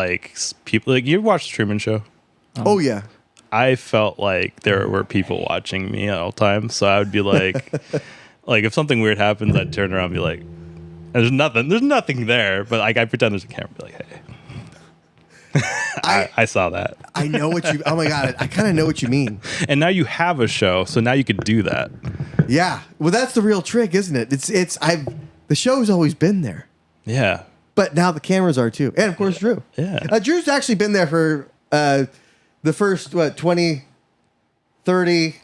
like people like you watched the Truman Show. Oh yeah. I felt like there were people watching me at all times, so I would be like, like if something weird happens, I'd turn around and be like, "There's nothing there," but like I pretend there's a camera, and be like, "Hey, I saw that." I know what you. Oh my god, I kind of know what you mean. And now you have a show, so now you could do that. Yeah, well, that's the real trick, isn't it? The show's always been there, Yeah, but now the cameras are too, and of course Drew. Yeah. Drew's actually been there for the first 20, 30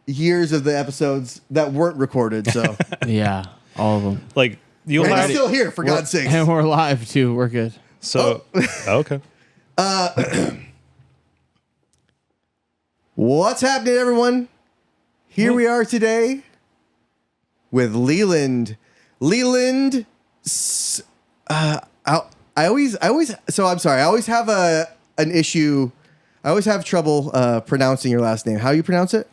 years of the episodes that weren't recorded. So Yeah, all of them. like you'll and have he's still here for God's sake. And we're live too. We're good. so okay. What's happening, everyone? Here we are today with Leland. Leland, I always have an issue. I always have trouble pronouncing your last name. How do you pronounce it?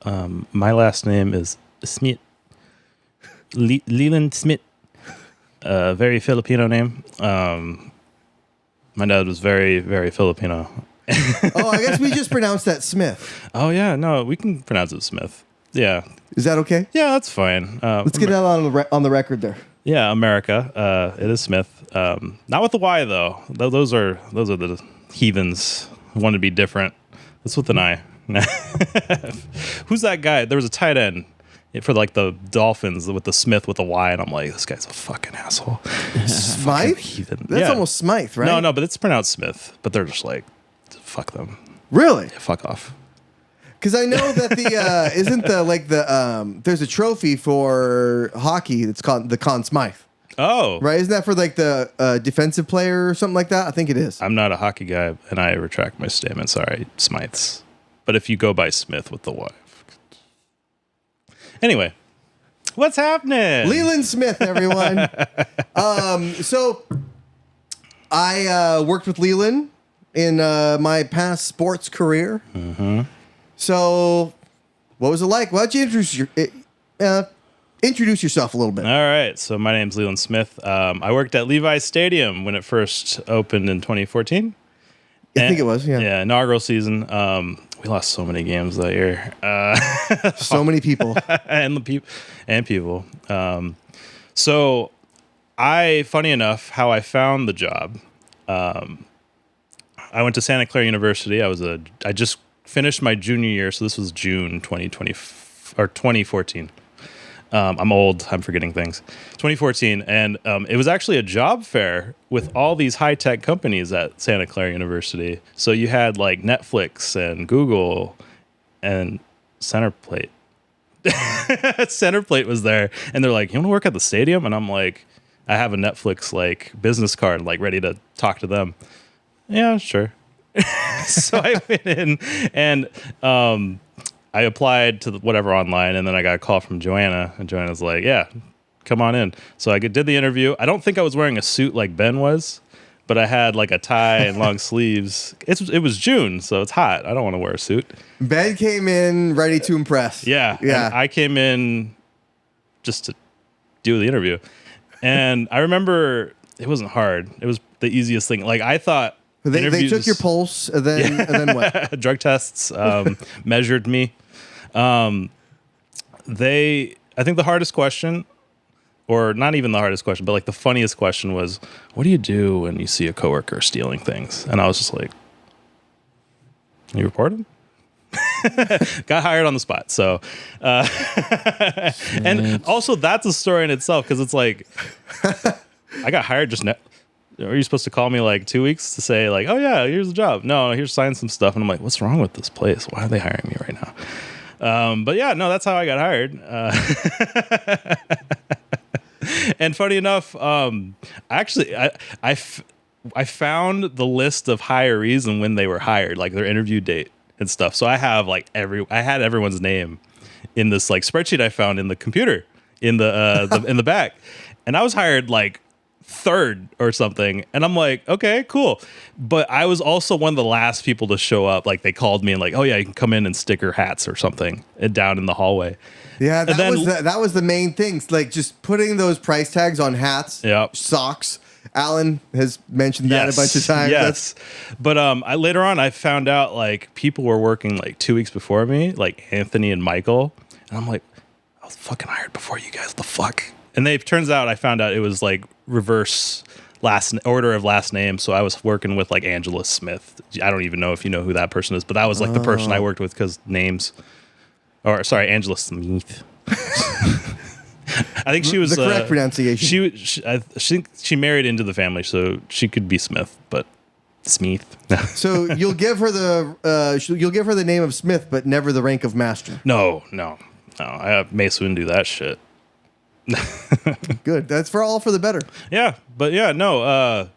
My last name is Smith. Leland Smith. Very Filipino name. My dad was very, very Filipino. Oh, I guess we just pronounced that Smith. Oh yeah, no, we can pronounce it Smith. Yeah, Is that okay? yeah, that's fine. Let's get that on the record there. Yeah, America. It is Smith. Not with the Y though. Those are the heathens who want to be different. That's with an I. Who's that guy? There was a tight end for like the Dolphins with the Smith with the Y, and I'm like, this guy's a fucking asshole. Smythe? Heathen. That's Yeah. almost Smythe, right? No, but it's pronounced Smith. But they're just like, fuck them. Really? Yeah, fuck off. Because I know that there's a trophy for hockey that's called the Conn Smythe, Oh, right? Isn't that for like the defensive player or something like that? I think it is. I'm not a hockey guy, and I retract my statement. Sorry, Smythes. But if you go by Smith with the Y. Anyway, what's happening? Leland Smith, everyone. So I worked with Leland in my past sports career. Mm-hmm. So what was it like? Why don't you introduce yourself a little bit? All right. So my name's Leland Smith. I worked at Levi's Stadium when it first opened in 2014. I think it was, yeah. Yeah, inaugural season. We lost so many games that year. So many people. and people. So funny enough, how I found the job, I went to Santa Clara University. I just finished my junior year, so this was June 2014. I'm old. I'm forgetting things. 2014, and it was actually a job fair with all these high-tech companies at Santa Clara University. So you had like Netflix and Google and Centerplate. Centerplate was there, and they're like, "You want to work at the stadium?" And I'm like, "I have a Netflix like business card, like ready to talk to them." Yeah, sure. So I went in and I applied to whatever online, and then I got a call from Joanna, and Joanna's like, "Yeah, come on in." So I did the interview. I don't think I was wearing a suit like Ben was, but I had like a tie and long sleeves. It was June, so it's hot. I don't want to wear a suit. Ben came in ready to impress. Yeah. Yeah. And I came in just to do the interview. And I remember it wasn't hard. It was the easiest thing. Like I thought They took your pulse, and then what? Drug tests, measured me. I think the hardest question, or not even the hardest question, but like the funniest question was, what do you do when you see a coworker stealing things? And I was just like, you report him? Got hired on the spot. So, and also that's a story in itself, because it's like, I got hired just now. Are you supposed to call me like 2 weeks to say like, oh yeah, here's the job? No, here's sign some stuff. And I'm like, what's wrong with this place? Why are they hiring me right now? But yeah, no, that's how I got hired. And funny enough, actually, I found the list of hirees and when they were hired, like their interview date and stuff. So I have like I had everyone's name in this like spreadsheet I found in the computer in the back, and I was hired like third or something, and I'm like, okay, cool. But I was also one of the last people to show up. Like they called me and like, oh yeah, you can come in and sticker hats or something down in the hallway. Yeah, that was the main thing. Like just putting those price tags on hats, Yep. socks, Alan has mentioned that a bunch of times. Yes, but later on I found out like people were working like 2 weeks before me, like Anthony and Michael, and I'm like, I was fucking hired before you guys. The fuck? And turns out I found out it was like reverse order of last name. So I was working with like Angela Smith. I don't even know if you know who that person is, but that was like the person I worked with because names. Or sorry, Angela Smith. I think she was the correct pronunciation. I think she married into the family, so she could be Smith, but Smith. So you'll give her the name of Smith, but never the rank of master. No. Mace wouldn't do that shit. Good. That's all for the better. Yeah, but yeah, no.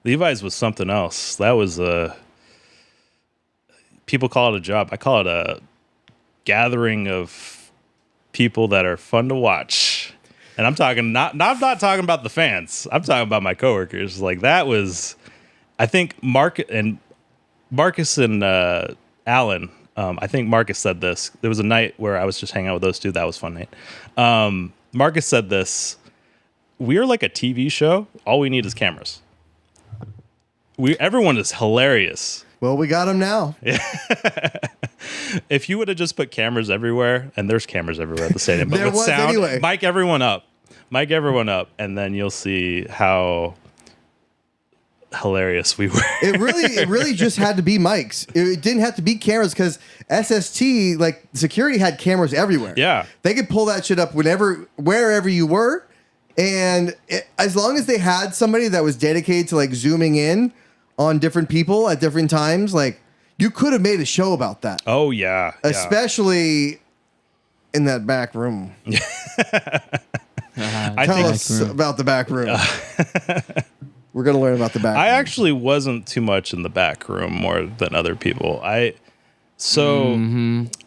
Levi's was something else. That was people call it a job. I call it a gathering of people that are fun to watch. And I'm talking I'm not talking about the fans. I'm talking about my coworkers. Like that was, I think Marcus and Alan. I think Marcus said this. There was a night where I was just hanging out with those two. That was a fun night. Marcus said this. We're like a TV show. All we need is cameras. Everyone is hilarious. Well, we got them now. If you would have just put cameras everywhere, and there's cameras everywhere at the stadium, but There with was sound, anyway. mic everyone up, and then you'll see how hilarious we were. It really just had to be mics. It didn't have to be cameras because SST, like security, had cameras everywhere. Yeah. They could pull that shit up wherever you were. And as long as they had somebody that was dedicated to like zooming in on different people at different times, like you could have made a show about that. Oh yeah. Especially in that back room. Tell us about the back room. We're going to learn about the back room. I actually wasn't too much in the back room more than other people. I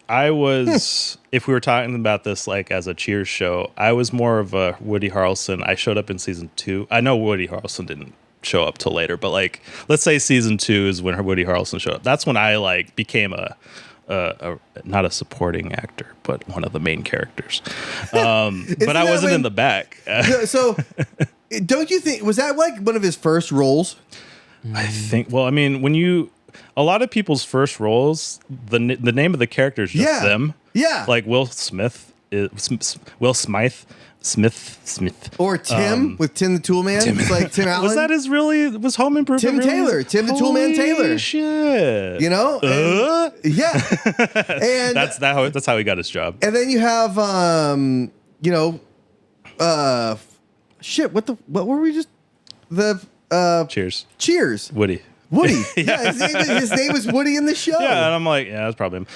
was, if we were talking about this like as a Cheers show, I was more of a Woody Harrelson. I showed up in season 2. I know Woody Harrelson didn't show up till later, but like, let's say season 2 is when Woody Harrelson showed up. That's when I like became a not a supporting actor, but one of the main characters. But I wasn't in the back. So don't you think, was that like one of his first roles? I think, well, I mean, a lot of people's first roles, the name of the character is just them. Yeah. Like Will Smith, Smith. Or Tim with Tim the Tool Man. It's like Tim Allen. Was that was Home Improvement? Tim Taylor. Tim the Tool Man Taylor. Shit. You know? Yeah. And that's how he got his job. And then you have shit, what were we just Cheers. Woody. Yeah, his name was Woody in the show. Yeah, and I'm like, yeah, that's probably him.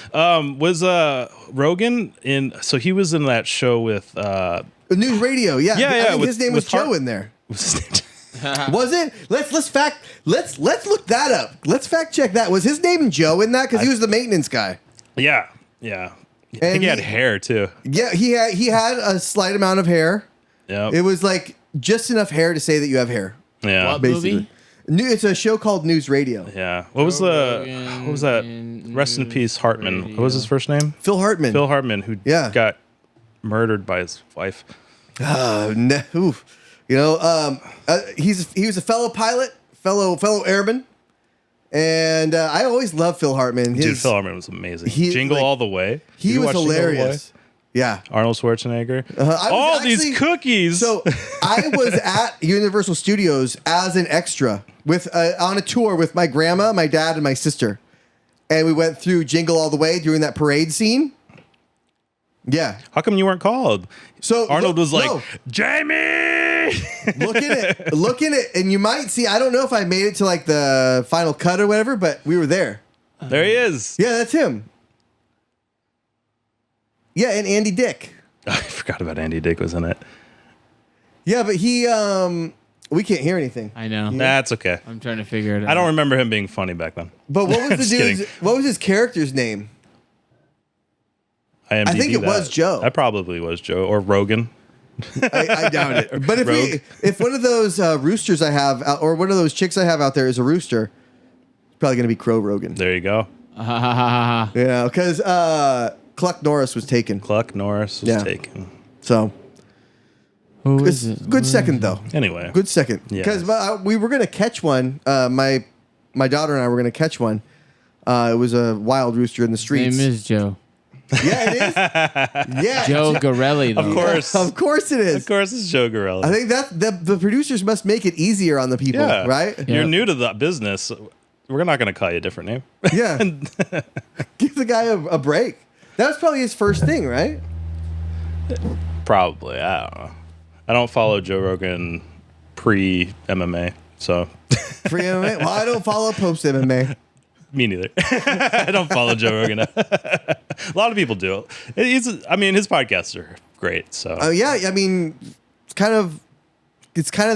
Was Rogan in? So he was in that show with News Radio. Yeah, yeah. I think his name was Joe in there. Was it? Let's look that up. Let's fact check that. Was his name Joe in that? Because he was the maintenance guy. Yeah. I think he had hair too. Yeah, he had a slight amount of hair. Yeah, it was like just enough hair to say that you have hair. Yeah, what movie? It's a show called News Radio. Yeah. What was that? Rest in peace, Hartman. Radio. What was his first name? Phil Hartman. Phil Hartman, who got murdered by his wife. No. You know, he was a fellow pilot, fellow airman, and I always loved Phil Hartman. Dude, Phil Hartman was amazing. Jingle All the Way. He was hilarious. Yeah, Arnold Schwarzenegger. All these cookies. So I was at Universal Studios as an extra on a tour with my grandma, my dad, and my sister, and we went through Jingle All the Way during that parade scene. Yeah. How come you weren't called? So Arnold was like, Jamie. Look in it, and you might see. I don't know if I made it to like the final cut or whatever, but we were there. There he is. Yeah, that's him. Yeah, and Andy Dick. I forgot about Andy Dick was in it. Yeah, but he we can't hear anything. I know. That's okay. I'm trying to figure it out. I don't remember him being funny back then. But what was the dude's? kidding. What was his character's name? I think it was Joe. That probably was Joe or Rogan. I doubt it. But if one of those roosters I have, or one of those chicks I have out there is a rooster, it's probably going to be Crow Rogan. There you go. Yeah, because Cluck Norris was taken. Cluck Norris was taken. So, Who is it? Good second though. Anyway. Good second. Yes. Because we were gonna catch one. My daughter and I were gonna catch one. It was a wild rooster in the His streets. name is Joe. Yeah, it is. Yeah, Joe Garelli. Of course. Of course it is. Of course, it's Joe Gorella. I think that the producers must make it easier on the people, yeah. right? You're Yeah. new to the business. We're not going to call you a different name. Yeah. Give the guy a break. That was probably his first thing, right? Probably. I don't know. I don't follow Joe Rogan pre-MMA, so Pre MMA. Well, I don't follow post MMA. me neither. I don't follow Joe Rogan. A lot of people do. His podcasts are great. So Yeah, I mean, it's kind of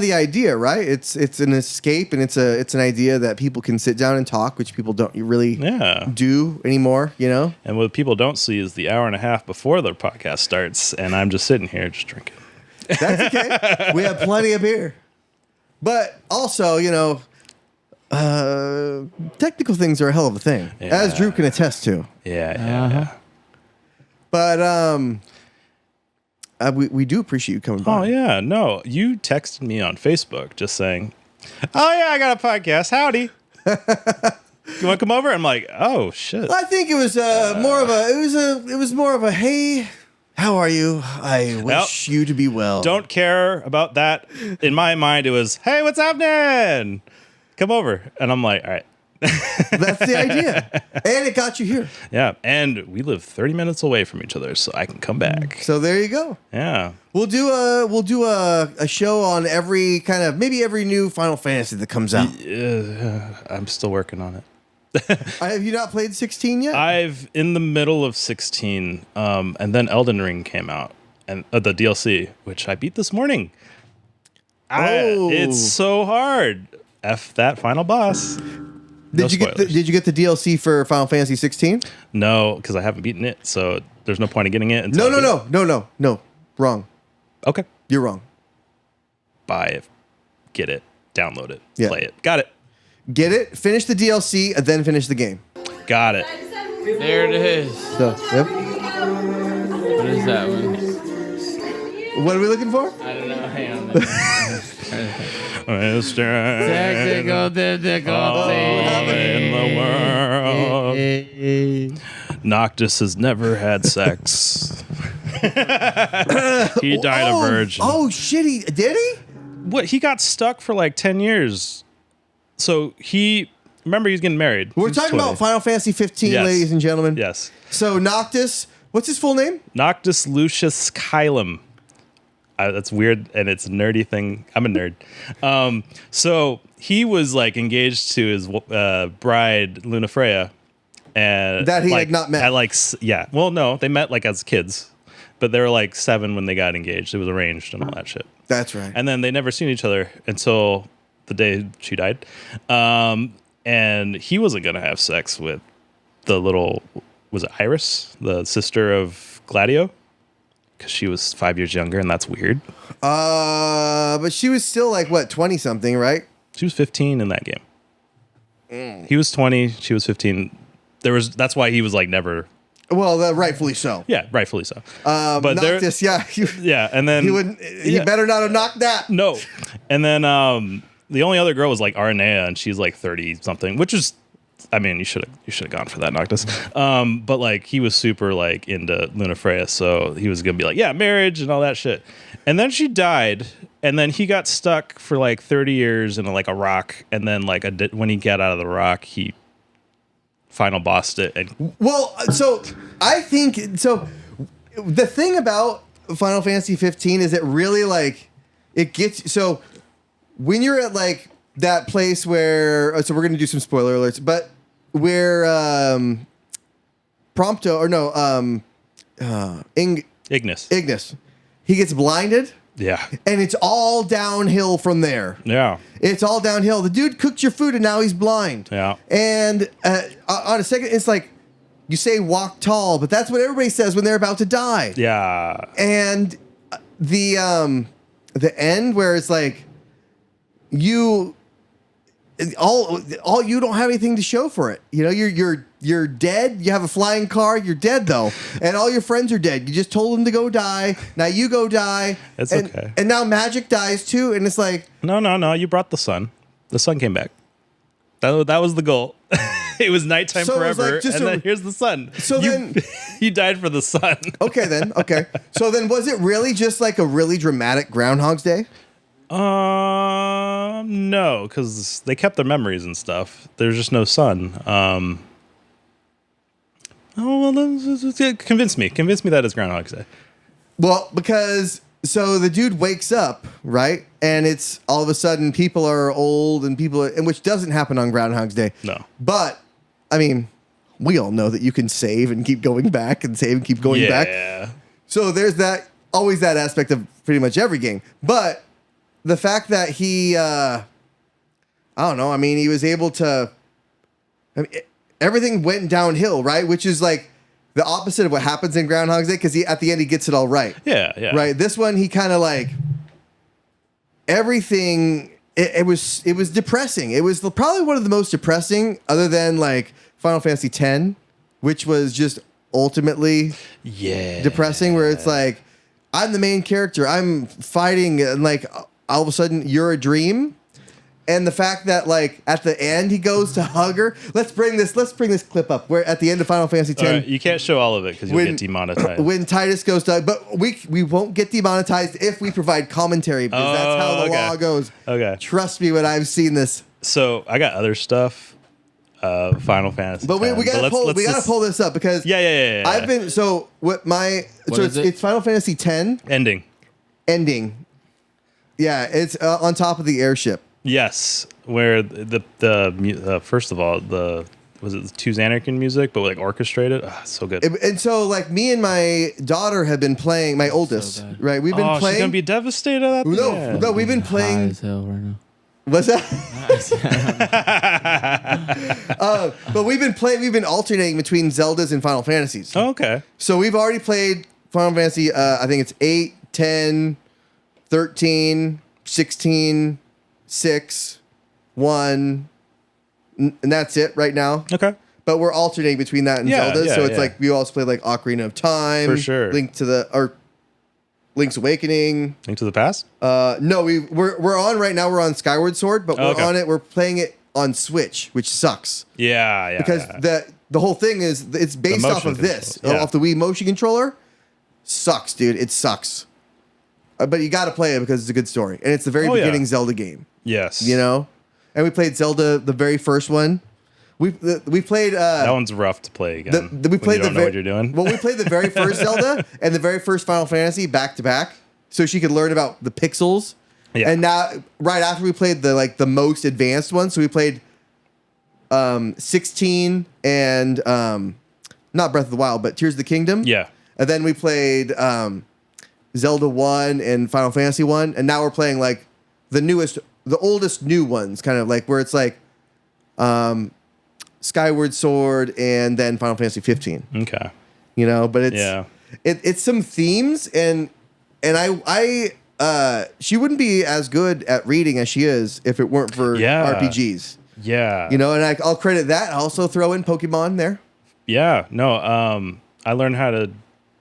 the idea, right? It's an escape, and it's an idea that people can sit down and talk, which people don't really yeah. do anymore, you know? And what people don't see is the hour and a half before the podcast starts, and I'm just sitting here just drinking. That's okay. We have plenty of beer. But also, you know, technical things are a hell of a thing, as Drew can attest to. Yeah. But we do appreciate you coming by. Oh yeah, no. You texted me on Facebook just saying, "Oh yeah, I got a podcast. Howdy. You want to come over?" I'm like, "Oh shit." I think it was more of a hey, how are you? I wish you to be well. Don't care about that. In my mind, it was, "Hey, what's happening? Come over." And I'm like, "All right." That's the idea, and it got you here. Yeah, and we live 30 minutes away from each other, so I can come back. So there you go. Yeah. We'll do a show on every new Final Fantasy that comes out. I'm still working on it. Have you not played 16 yet? I've in the middle of 16, and then Elden Ring came out, and the DLC, which I beat this morning. It's so hard. F that final boss. Did you get the DLC for Final Fantasy 16? No, because I haven't beaten it, so there's no point in getting it. Until No. Wrong. Okay. You're wrong. Buy it, get it, download it, Yeah. play it. Got it. Get it, finish the DLC, and then finish the game. Got it. There it is. So, yep. What is that one? What are we looking for? I don't know. Hang on. Mr. Technical difficulty. in the world. Noctis has never had sex. He died a virgin. Oh shit! Did he? What? He got stuck for like 10 years. So remember he's getting married. We're He's talking 20. about Final Fantasy 15, Yes. ladies and gentlemen. Yes. So Noctis, what's his full name? Noctis Lucius Kylum. That's weird, and it's a nerdy thing. I'm a nerd. So he was like engaged to his bride Luna Freya, and That he like, had not met. Yeah. Well, no, they met like as kids, but they were like 7 when they got engaged. It was arranged and all that shit. That's right. And then they never seen each other until the day she died. And he wasn't gonna have sex with the little, was it Iris, the sister of Gladio? Because she was 5 years younger, and that's weird. But she was still like what, 20 something, right? She was 15 in that game. He was 20. She was 15. That's why he was like never. Well, rightfully so. Yeah, rightfully so. But Noctis, Yeah, and then he wouldn't. He better not have knocked that. No, and then the only other girl was like Aranea, and she's like 30 something, which is. I mean, you should have gone for that, Noctis. But like he was super like into Luna Freya, so he was gonna be like, yeah, marriage and all that shit. And then she died, and then he got stuck for like 30 years in like a rock, and then like when he got out of the rock, he final bossed it. And Well, so I think so. The thing about Final Fantasy 15 is it really like it gets so when you're at like that place where so we're gonna do some spoiler alerts, but where Ignis. he gets blinded Yeah. and it's all downhill from there. Yeah. It's all downhill. The dude cooked your food and now he's blind. Yeah. And on a second, it's like you say walk tall, but that's what everybody says when they're about to die. Yeah. And the end where it's like all you don't have anything to show for it. You know, you're dead. You have a flying car. You're dead though, and all your friends are dead. You just told them to go die. Now you go die. It's and, okay. And now magic dies too. And it's like, No. You brought the sun. The sun came back. That was the goal. It was nighttime So it was forever, like just and a- then here's the sun. So then- you died for the sun. okay then, okay. So then, was it really just like a really dramatic Groundhog's Day? No, because they kept their memories and stuff. There's just no sun. Oh well, convince me that it's Groundhog's Day. Well, because so the dude wakes up, right? And it's all of a sudden people are old and which doesn't happen on Groundhog's Day. No. But I mean, we all know that you can save and keep going back and save and keep going back. Yeah. So there's always that aspect of pretty much every game. But the fact that he I don't know, I mean, he was able to everything went downhill, right? Which is like the opposite of what happens in Groundhog's Day, because at the end he gets it all right. Yeah. Right. This one, he kind of like everything. It was depressing. It was probably one of the most depressing, other than like Final Fantasy X, which was just ultimately depressing. Where it's like, I'm the main character. I'm fighting, and like all of a sudden you're a dream. And the fact that like at the end he goes to hug her. Let's bring this clip up. Where at the end of Final Fantasy X, Right, you can't show all of it because you'll get demonetized. when Titus goes to, but we won't get demonetized if we provide commentary, because that's how the law goes. Okay. Trust me when I've seen this. So I got other stuff. Final Fantasy. But we X, gotta pull this up because Yeah. I've been it's Final Fantasy X ending. Yeah, it's on top of the airship. Yes, where the first of all was it the Two Xanarkin music, but like orchestrated. So good. And so like me and my daughter have been playing, my oldest, bad. right? We've been She's playing. gonna be devastated at the end. No, we've been High playing. as hell right now. What's that? But we've been alternating between Zeldas and Final Fantasies. Oh, okay. So we've already played Final Fantasy, I think it's 8, 10, 13, 16, 6, 1, and that's it right now. Okay. But we're alternating between that and Yeah, Zelda. yeah, So it's yeah. like we also play like Ocarina of Time. For sure. Link's Awakening. Link to the Past. No, we're on right now. We're on Skyward Sword, but we're Okay. on it. We're playing it on Switch, which sucks Yeah. because the whole thing is it's based off motion of this, control, yeah. off the Wii motion controller. Sucks, dude. It sucks. But you got to play it because it's a good story, and it's the very Oh, yeah. beginning Zelda game. Yes. You know, and we played Zelda, the very first one. We played. That one's rough to play again. We played when you don't know what you're doing. Well, we played the very first Zelda and the very first Final Fantasy back to back, so she could learn about the pixels. Yeah. And now, right after we played the most advanced one, so we played 16 and not Breath of the Wild, but Tears of the Kingdom. Yeah. And then we played Zelda 1 and Final Fantasy 1, and now we're playing like the oldest new ones, kind of like where it's like Skyward Sword and then Final Fantasy 15. Okay. You know, but it's some themes, and I she wouldn't be as good at reading as she is if it weren't for RPGs. Yeah. You know, and I'll credit that. I'll also throw in Pokemon there. Yeah. No. I learned how to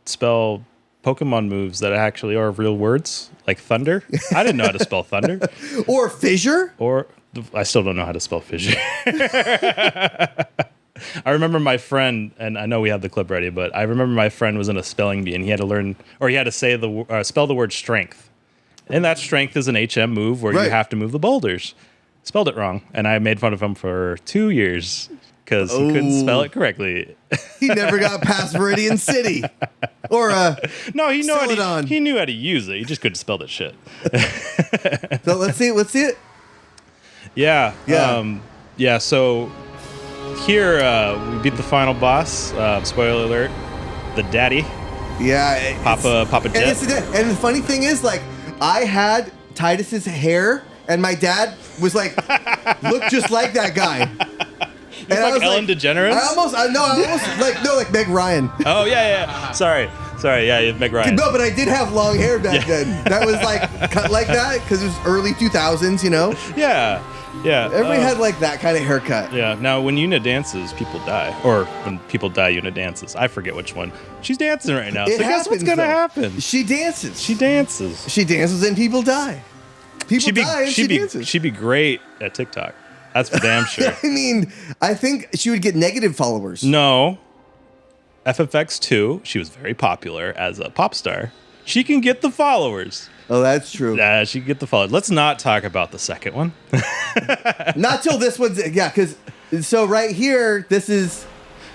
spell Pokemon moves that actually are real words, like thunder. I didn't know how to spell thunder. Or fissure. Or I still don't know how to spell fissure. I remember my friend, and I know we have the clip ready, but I remember my friend was in a spelling bee and he had to learn, or he had to say spell the word strength. And that strength is an HM move where you have to move the boulders. Spelled it wrong, and I made fun of him for 2 years because he couldn't spell it correctly. He never got past Viridian City. Or No, he Celadon. he knew how to use it. He just couldn't spell that shit. so let's see it. Yeah. Yeah. So here we beat the final boss. Spoiler alert: the daddy, Yeah. Papa Jet. And the funny thing is, like, I had Titus's hair, and my dad was like, look just like that guy. And like Ellen DeGeneres? I almost like Meg Ryan. Oh yeah. Sorry. Sorry, yeah, Meg Ryan. No, but I did have long hair back then. That was like cut like that because it was early 2000s, you know? Yeah, yeah. Everybody had like that kind of haircut. Yeah. Now, when Yuna dances, people die. Or when people die, Yuna dances. I forget which one. She's dancing right now. It So guess what's happens, gonna though. happen? She dances. She dances. She dances and people die. People die and she dances. She'd be great at TikTok. That's for damn sure. I mean, I think she would get negative followers. No. FFX2, she was very popular as a pop star. She can get the followers. Oh, that's true. She can get the followers. Let's not talk about the second one. Not till this one's, yeah, because, so right here, this is.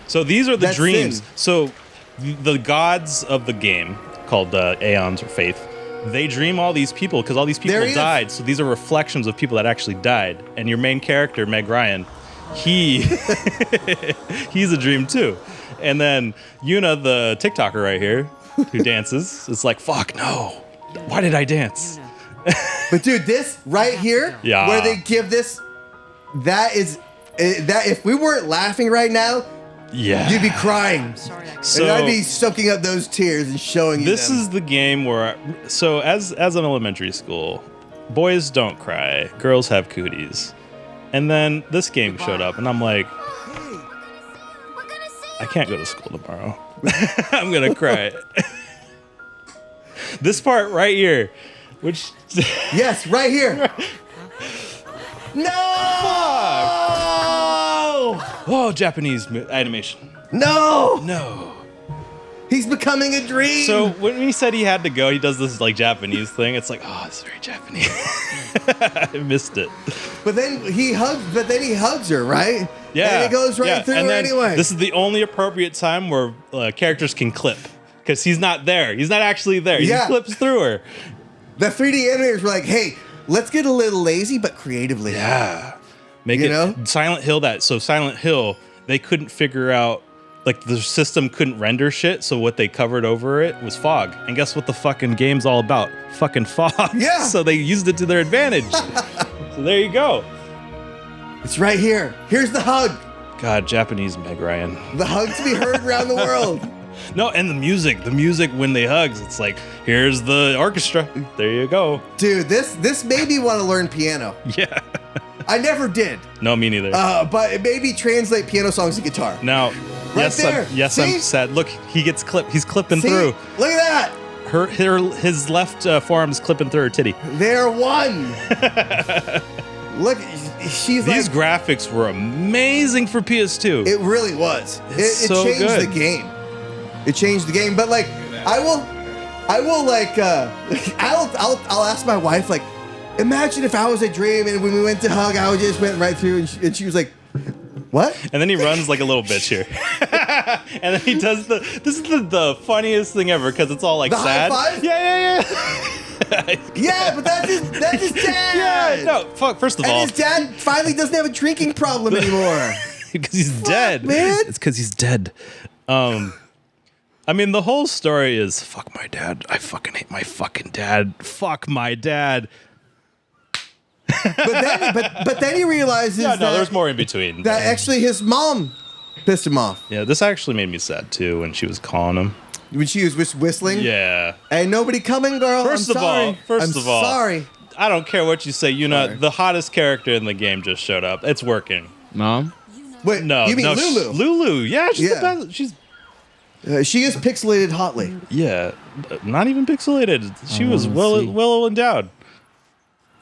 So these are the That's dreams. sin. So the gods of the game, called Aeons or Faith, they dream all these people because all these people There he is. died. So these are reflections of people that actually died. And your main character, Meg Ryan, he's a dream too. And then Yuna, the TikToker right here, who dances, is like, fuck no. Why did I dance? But dude, this right here, Yeah. where they give this, that is, that if we weren't laughing right now, Yeah. you'd be crying. So And I'd be soaking up those tears and showing you this them. is the game where, so as an elementary school, boys don't cry, girls have cooties. And then this game showed up, and I'm like, I can't go to school tomorrow. I'm gonna cry. This part right here, which Yes, right here. No! oh, Japanese animation. No! No. He's becoming a dream. So when he said he had to go, he does this like Japanese thing. It's like, oh, it's very Japanese. I missed it. But then he hugs her, right? Yeah, And it goes right yeah. through And her then anyway. This is the only appropriate time where characters can clip because he's not there. He's not actually there. Yeah. He clips through her. The 3D animators were like, hey, let's get a little lazy, but creatively. Yeah, make You it know? Silent Hill. Silent Hill, they couldn't figure out. Like, the system couldn't render shit, so what they covered over it was fog. And guess what the fucking game's all about? Fucking fog. Yeah. So they used it to their advantage. So there you go. It's right here. Here's the hug. God, Japanese Meg Ryan. The hug to be heard around the world. No, and the music when they hugs, it's like, here's the orchestra. There you go. Dude, this made me want to learn piano. Yeah. I never did. No, me neither. But it made me translate piano songs to guitar. Now, Right there. I'm See? sad. Look, he gets clipped. He's clipping See? through. Look at that. His left forearm is clipping through her titty. They're one. Look, she's These like, graphics were amazing for PS2. it really was. It's It so changed good. the game. It changed the game. But like, I will like, I'll ask my wife, like, imagine if I was a dream and when we went to hug, I just went right through and she was like, what? And then he runs like a little bitch here. And then he does this is the funniest thing ever because it's all like The high sad. five? Yeah. Yeah, but that's his dad. Yeah, no, fuck, first of And all, his dad finally doesn't have a drinking problem anymore. because he's dead. man. It's because he's dead. I mean, the whole story is fuck my dad. I fucking hate my fucking dad. Fuck my dad. But then he realizes Yeah, no, that, there's more in between. that actually his mom pissed him off Yeah, this actually made me sad too when she was calling him. when she was whistling. Yeah. Ain't nobody coming, girl. First I'm of all, sorry. first I'm of all, sorry. I don't care what you say. You know, Sorry. the hottest character in the game just showed up. It's working. Mom? Wait, No, you mean no, Lulu? Lulu, yeah, she's Yeah. the best. She's She is pixelated hotly. not even pixelated. She was wanna see. well endowed.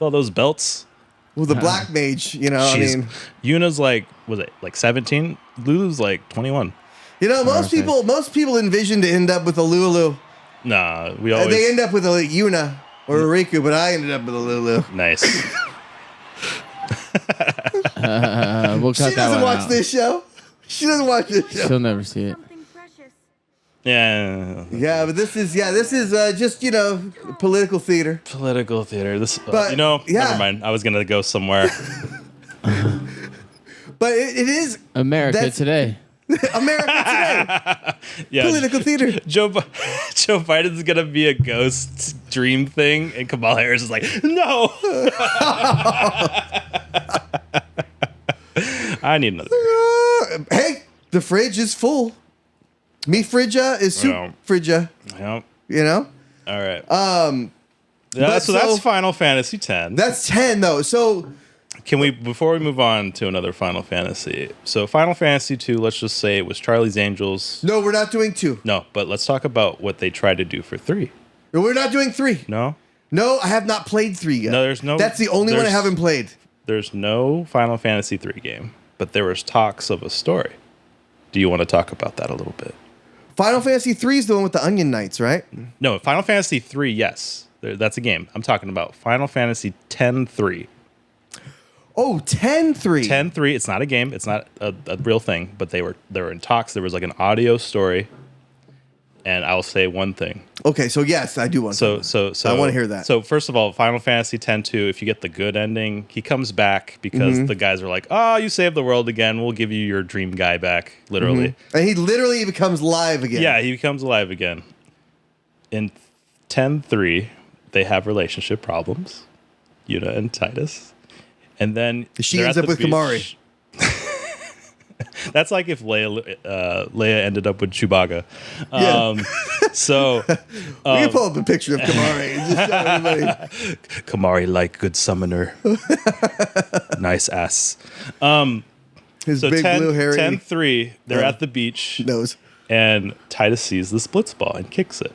All those belts. Well, the black mage, you know. She's, I mean, Yuna's like, was it like 17? Lulu's like 21. you know, most people envision to end up with a Lulu. Nah, we always They end up with a Yuna or a Riku, but I ended up with a Lulu. nice. We'll cut She that doesn't one watch out. this show. She doesn't watch this show. She'll never see it. Something precious. Yeah, Yeah, but this is just political theater. political theater. This, But, yeah. never mind. I was gonna go somewhere. But it is America That's- today. America today. Yeah, Political theater. Joe Biden's gonna be a ghost dream thing, and Kamala Harris is like, no. I need another. Hey, the fridge is full. Mi Friggia is Soup Yeah. Friggia. Yep. You know? All right. but so that's Final Fantasy X. That's 10, though. So, Can we, before we move on to another Final Fantasy, so Final Fantasy 2, let's just say it was Charlie's Angels. no, we're not doing 2. No, but let's talk about what they tried to do for 3. No, we're not doing 3. No? No, I have not played 3 yet. No, there's no... That's the only one I haven't played. There's no Final Fantasy 3 game, but there was talks of a story. Do you want to talk about that a little bit? Final Fantasy 3 is the one with the Onion Knights, right? No, Final Fantasy 3, yes. That's a game. I'm talking about Final Fantasy X-3. Oh, 10-3. X-3, it's not a game. It's not a real thing, but they were in talks. There was like an audio story, and I'll say one thing. Okay, so yes, I do want So I want to hear that. So first of all, Final Fantasy X-2, if you get the good ending, he comes back because the guys are like, "Oh, you saved the world again. We'll give you your dream guy back." Literally. And he literally becomes live again. Yeah, he becomes alive again. In X-3, they have relationship problems, Yuna and Titus, and then She they're ends at up the with beach. Kamari. That's like if Leia ended up with Chewbacca. Yeah. So We can pull up a picture of Kamari and just show everybody. Kamari, like good summoner, nice ass. His So big blue hairy 10-3, they're at the beach, nose. and Titus sees this blitzball and kicks it.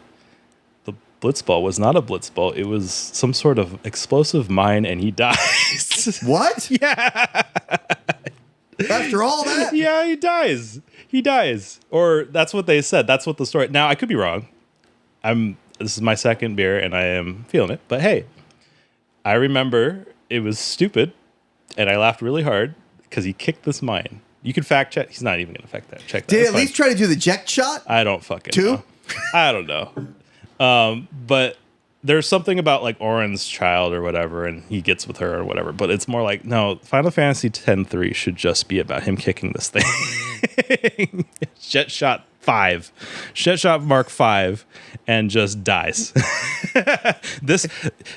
The blitzball was not a blitzball; it was some sort of explosive mine, and he dies. What? Yeah. After all that? Yeah, he dies. He dies. Or that's what they said. That's what the story. Now, I could be wrong. This is my second beer and I am feeling it. But hey, I remember it was stupid and I laughed really hard because he kicked this mine. You can fact check. He's not even going to fact check that. Did he That's at fine. least try to do the jet shot? I don't fucking Two? know. I don't know. But there's something about like Oren's child or whatever, and he gets with her or whatever. But it's more like, no, Final Fantasy X-3 should just be about him kicking this thing. Jet Shot 5. Jet Shot Mark 5 and just dies.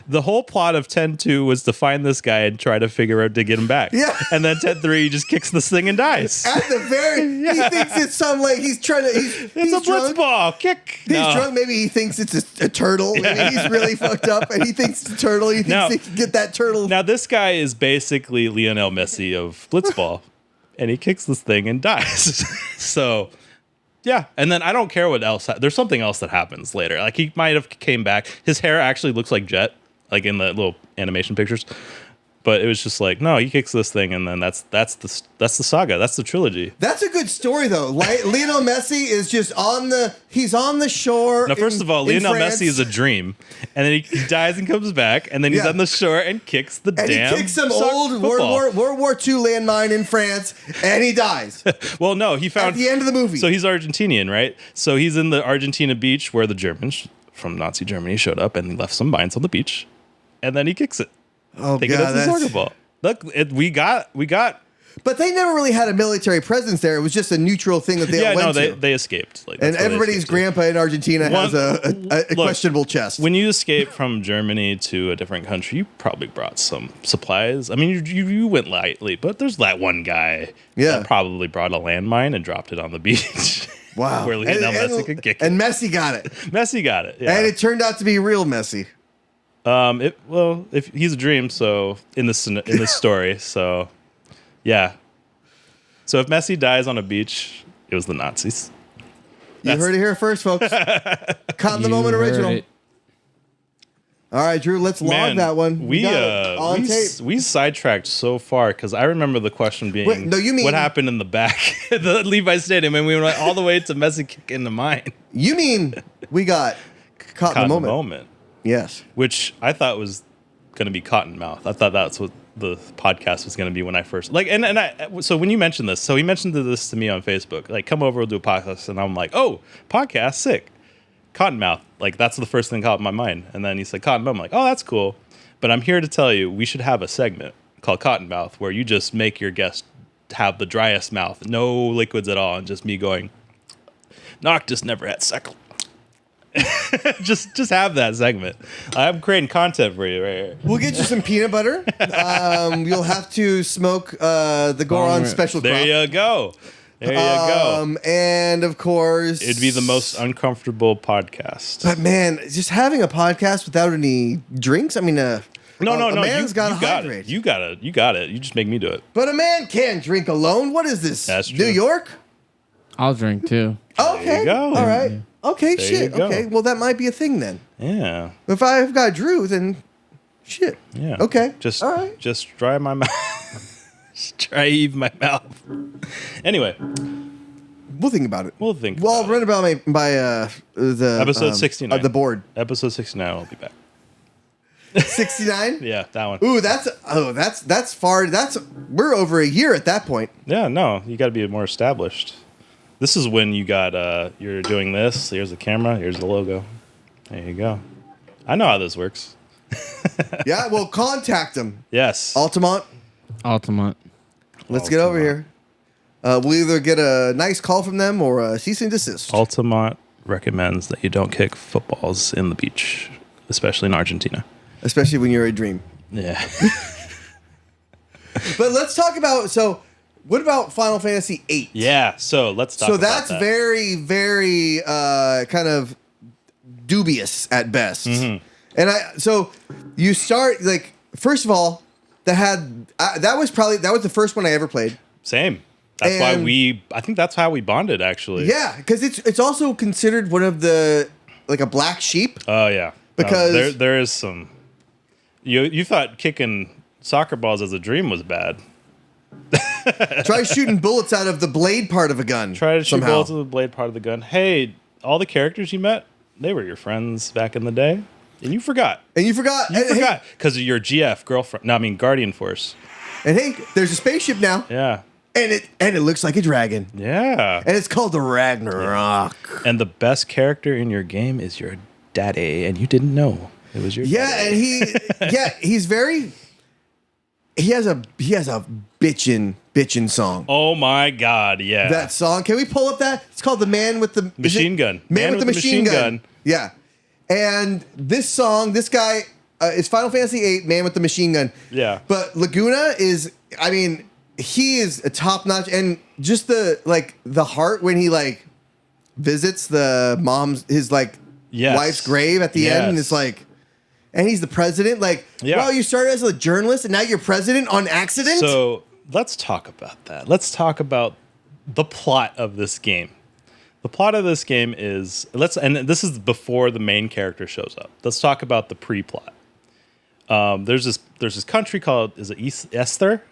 The whole plot of 10-2 was to find this guy and try to figure out to get him back. Yeah. And then 10-3 he just kicks this thing and dies. At the very, he thinks it's some like he's trying to. It's he's a drunk. blitzball. Kick. He's No. drunk. Maybe he thinks it's a turtle. Maybe he's really fucked up, and he thinks it's a turtle. He thinks No. he can get that turtle. Now this guy is basically Lionel Messi of blitzball, and he kicks this thing and dies. So, yeah. And then I don't care what else. There's something else that happens later. Like he might have came back. His hair actually looks like Jet, like in the little animation pictures. But it was just like, no, he kicks this thing, and then that's the saga. That's the trilogy. That's a good story, though. Lionel Messi is just he's on the shore. Now, first of all, in Lionel France, Messi is a dream, and then he dies and comes back, and then he's Yeah. on the shore and kicks the and damn he kicks some soccer old football. World War II landmine in France, and he dies Well, no, he found at the end of the movie. So he's Argentinian, right? So he's in the Argentina beach where the Germans from Nazi Germany showed up and left some mines on the beach, and then he kicks it. oh Take it god, as a soccer ball. Look, we got. But they never really had a military presence there. It was just a neutral thing that they Yeah, all went no, to. they escaped. Like, And that's where they everybody's escaped to. grandpa in Argentina has a Look, questionable chest. When you escape from Germany to a different country, you probably brought some supplies. I mean, you went lightly, but there's that one guy Yeah. that probably brought a landmine and dropped it on the beach. Wow. Where Lionel Messi could kick it. And Messi got it. Messi got it. Yeah. And it turned out to be real Messi. If he's a dream, so in this story, so yeah. So if Messi dies on a beach, it was the Nazis. You heard it here first, folks. Caught in the You moment heard original. it. All right, Drew, let's log that one. We got it on tape. we sidetracked so far because I remember the question being, Wait, no, you mean- what happened in the back, the Levi Stadium, and we went all the way to Messi kicking the mine. You mean we got caught in the moment? Yes. Which I thought was going to be Cottonmouth. I thought that's what the podcast was going to be when I first so when you mentioned this, so he mentioned this to me on Facebook, like come over, we'll do a podcast, and I'm like, oh, podcast, sick. Cottonmouth, like that's the first thing that caught in my mind. And then he said Cottonmouth. I'm like, oh, that's cool. But I'm here to tell you, we should have a segment called Cottonmouth where you just make your guest have the driest mouth, no liquids at all, and just me going, Noctis never had sex. just have that segment. I'm creating content for you right here. We'll get you some peanut butter. You'll have to smoke the Goron Long special crop. There you go. There you go. And of course, It'd be the most uncomfortable podcast. But man, just having a podcast without any drinks. I mean, No. A man's got to you got hydrate. it. You got it. You just make me do it. But a man can't drink alone. What is this? That's New true. York? I'll drink too. Okay. you go. All right. Okay. There Shit. you go. Okay. Well, that might be a thing then. Yeah. If I've got Drew, then shit. Yeah. Okay. Just all right. Just dry my mouth. Just dry Eve my mouth. Anyway, We'll think about it. we'll think. Well, about run about the Episode 69. of the board. it. Episode 69. I'll be back. 69. Yeah, that one. Ooh, that's far. We're over a year at that point. Yeah, no, you got to be more established. This is when you got you're doing this. Here's the camera. Here's the logo. There you go. I know how this works. Yeah. Well, contact them. Yes. Altamont. Ultimate. Let's get over here. We'll either get a nice call from them or a cease and desist. Altamont recommends that you don't kick footballs in the beach, especially in Argentina. Especially when you're a dream. Yeah. But let's talk about, what about Final Fantasy VIII? Yeah. So let's talk So about that's that. very, very kind of dubious at best. Mm-hmm. And so you start, like, first of all, that was the first one I ever played. Same. That's why And- I think that's how we bonded, actually. Yeah, because it's also considered one of the, like, a black sheep. Oh, yeah. Because- there is some. You thought kicking soccer balls as a dream was bad. Try shooting bullets out of the blade part of a gun. Try to shoot somehow. bullets with the blade part of the gun. Hey, all the characters you met, they were your friends back in the day. And you forgot. And you forgot. You forgot. Because of your GF girlfriend. No, I mean Guardian Force. And hey, there's a spaceship now. Yeah. And it looks like a dragon. Yeah. And it's called the Ragnarok. And the best character in your game is your daddy. And you didn't know it was your Yeah, daddy. and he's very. He has a bitchin' song. Oh my God, yeah. That song. Can we pull up that? It's called "The Man with the Machine Gun. Man with the Machine Gun. Yeah. And this song, this guy, is Final Fantasy VIII, Man with the Machine Gun. Yeah. But Laguna is, I mean, he is a top notch, and just the heart when he visits his Yes. wife's grave at the end, and Yes. it's like. And he's the president. Yeah. Wow, you started as a journalist and now you're president on accident? So let's talk about that. Let's talk about the plot of this game. The plot of this game is and this is before the main character shows up. Let's talk about the pre-plot. There's this country called Esther?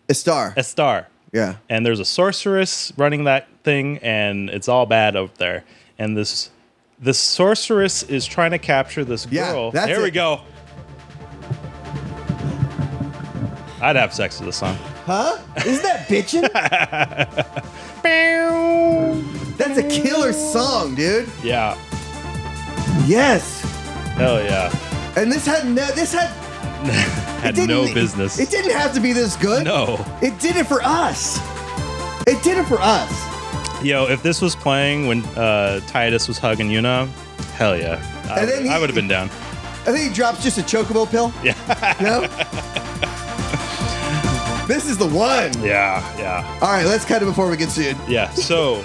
Estar. Estar. Yeah. And there's a sorceress running that thing, and it's all bad up there. And this sorceress is trying to capture this Yeah, girl. that's There we it. go. I'd have sex with this song. Huh? Isn't that bitchin'? That's a killer song, dude. Yeah. Yes. Hell yeah. And this had Had it no didn't- business. It didn't have to be this good. No. It did it for us. It did it for us. Yo, if this was playing when Titus was hugging Yuna, hell yeah. And then I would have been down. I think he drops just a chocobo pill. Yeah. You know? This is the one. Yeah, yeah. All right, let's cut it before we get sued. Yeah. So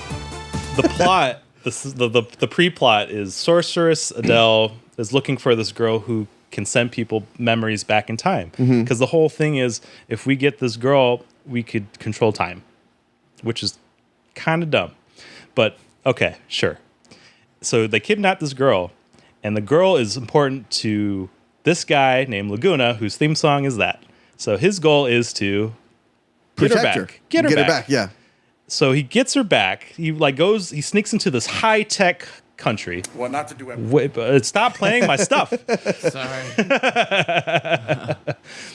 the plot, the pre-plot is Sorceress Adele is looking for this girl who can send people memories back in time. Because the whole thing is, if we get this girl, we could control time, which is kind of dumb. But okay, sure. So they kidnap this girl, and the girl is important to this guy named Laguna, whose theme song is that. So his goal is to get her Protect back. her. Get her back. Yeah. So he gets her back. He he sneaks into this high-tech country. Well, not to do it. Wait, stop playing my stuff. Sorry. I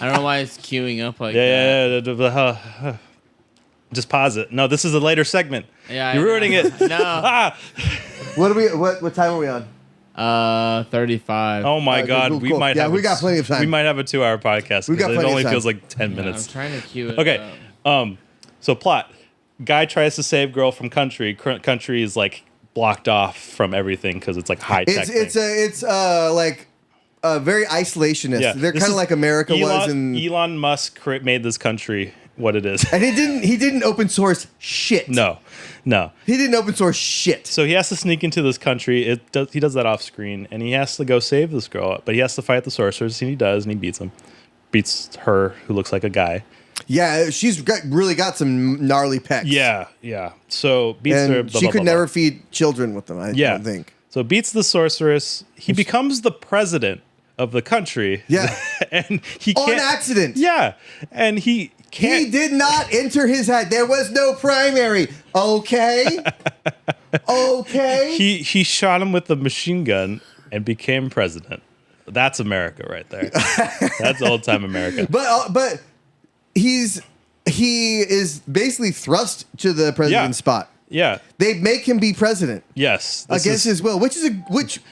don't know why it's queuing up like that. Yeah. Just pause it. No, this is a later segment. Yeah, You're ruining it. No. Ah! What time are we on? 35. Oh my Okay, God, cool, we cool. might Yeah, have. we got plenty of time. We might have a 2-hour podcast. We got 'cause plenty It of only time. feels like 10 Yeah, I'm minutes. trying to queue it Okay. up. So plot. Guy tries to save girl from country. Country is blocked off from everything because it's high tech. It's very isolationist. Yeah, They're this kind of is like America was in. Elon Musk made this country, what it is. And he didn't open source shit. No. He didn't open source shit. So he has to sneak into this country. He does that off screen, and he has to go save this girl. But he has to fight the sorcerers, and he does, and he beats them. Beats her, who looks like a guy. Yeah, she's really got some gnarly pecs. Yeah. So beats And her. Blah, she blah, could blah, never blah. feed children with them, I don't think. So beats the sorceress. He becomes the president of the country. Yeah. And he On can't. accident. Yeah. And he can't. He did not enter his head. There was no primary. Okay. Okay. He shot him with a machine gun and became president. That's America right there. That's old time America. But he is basically thrust to the president's spot. Yeah. They make him be president. Yes. Against his will, which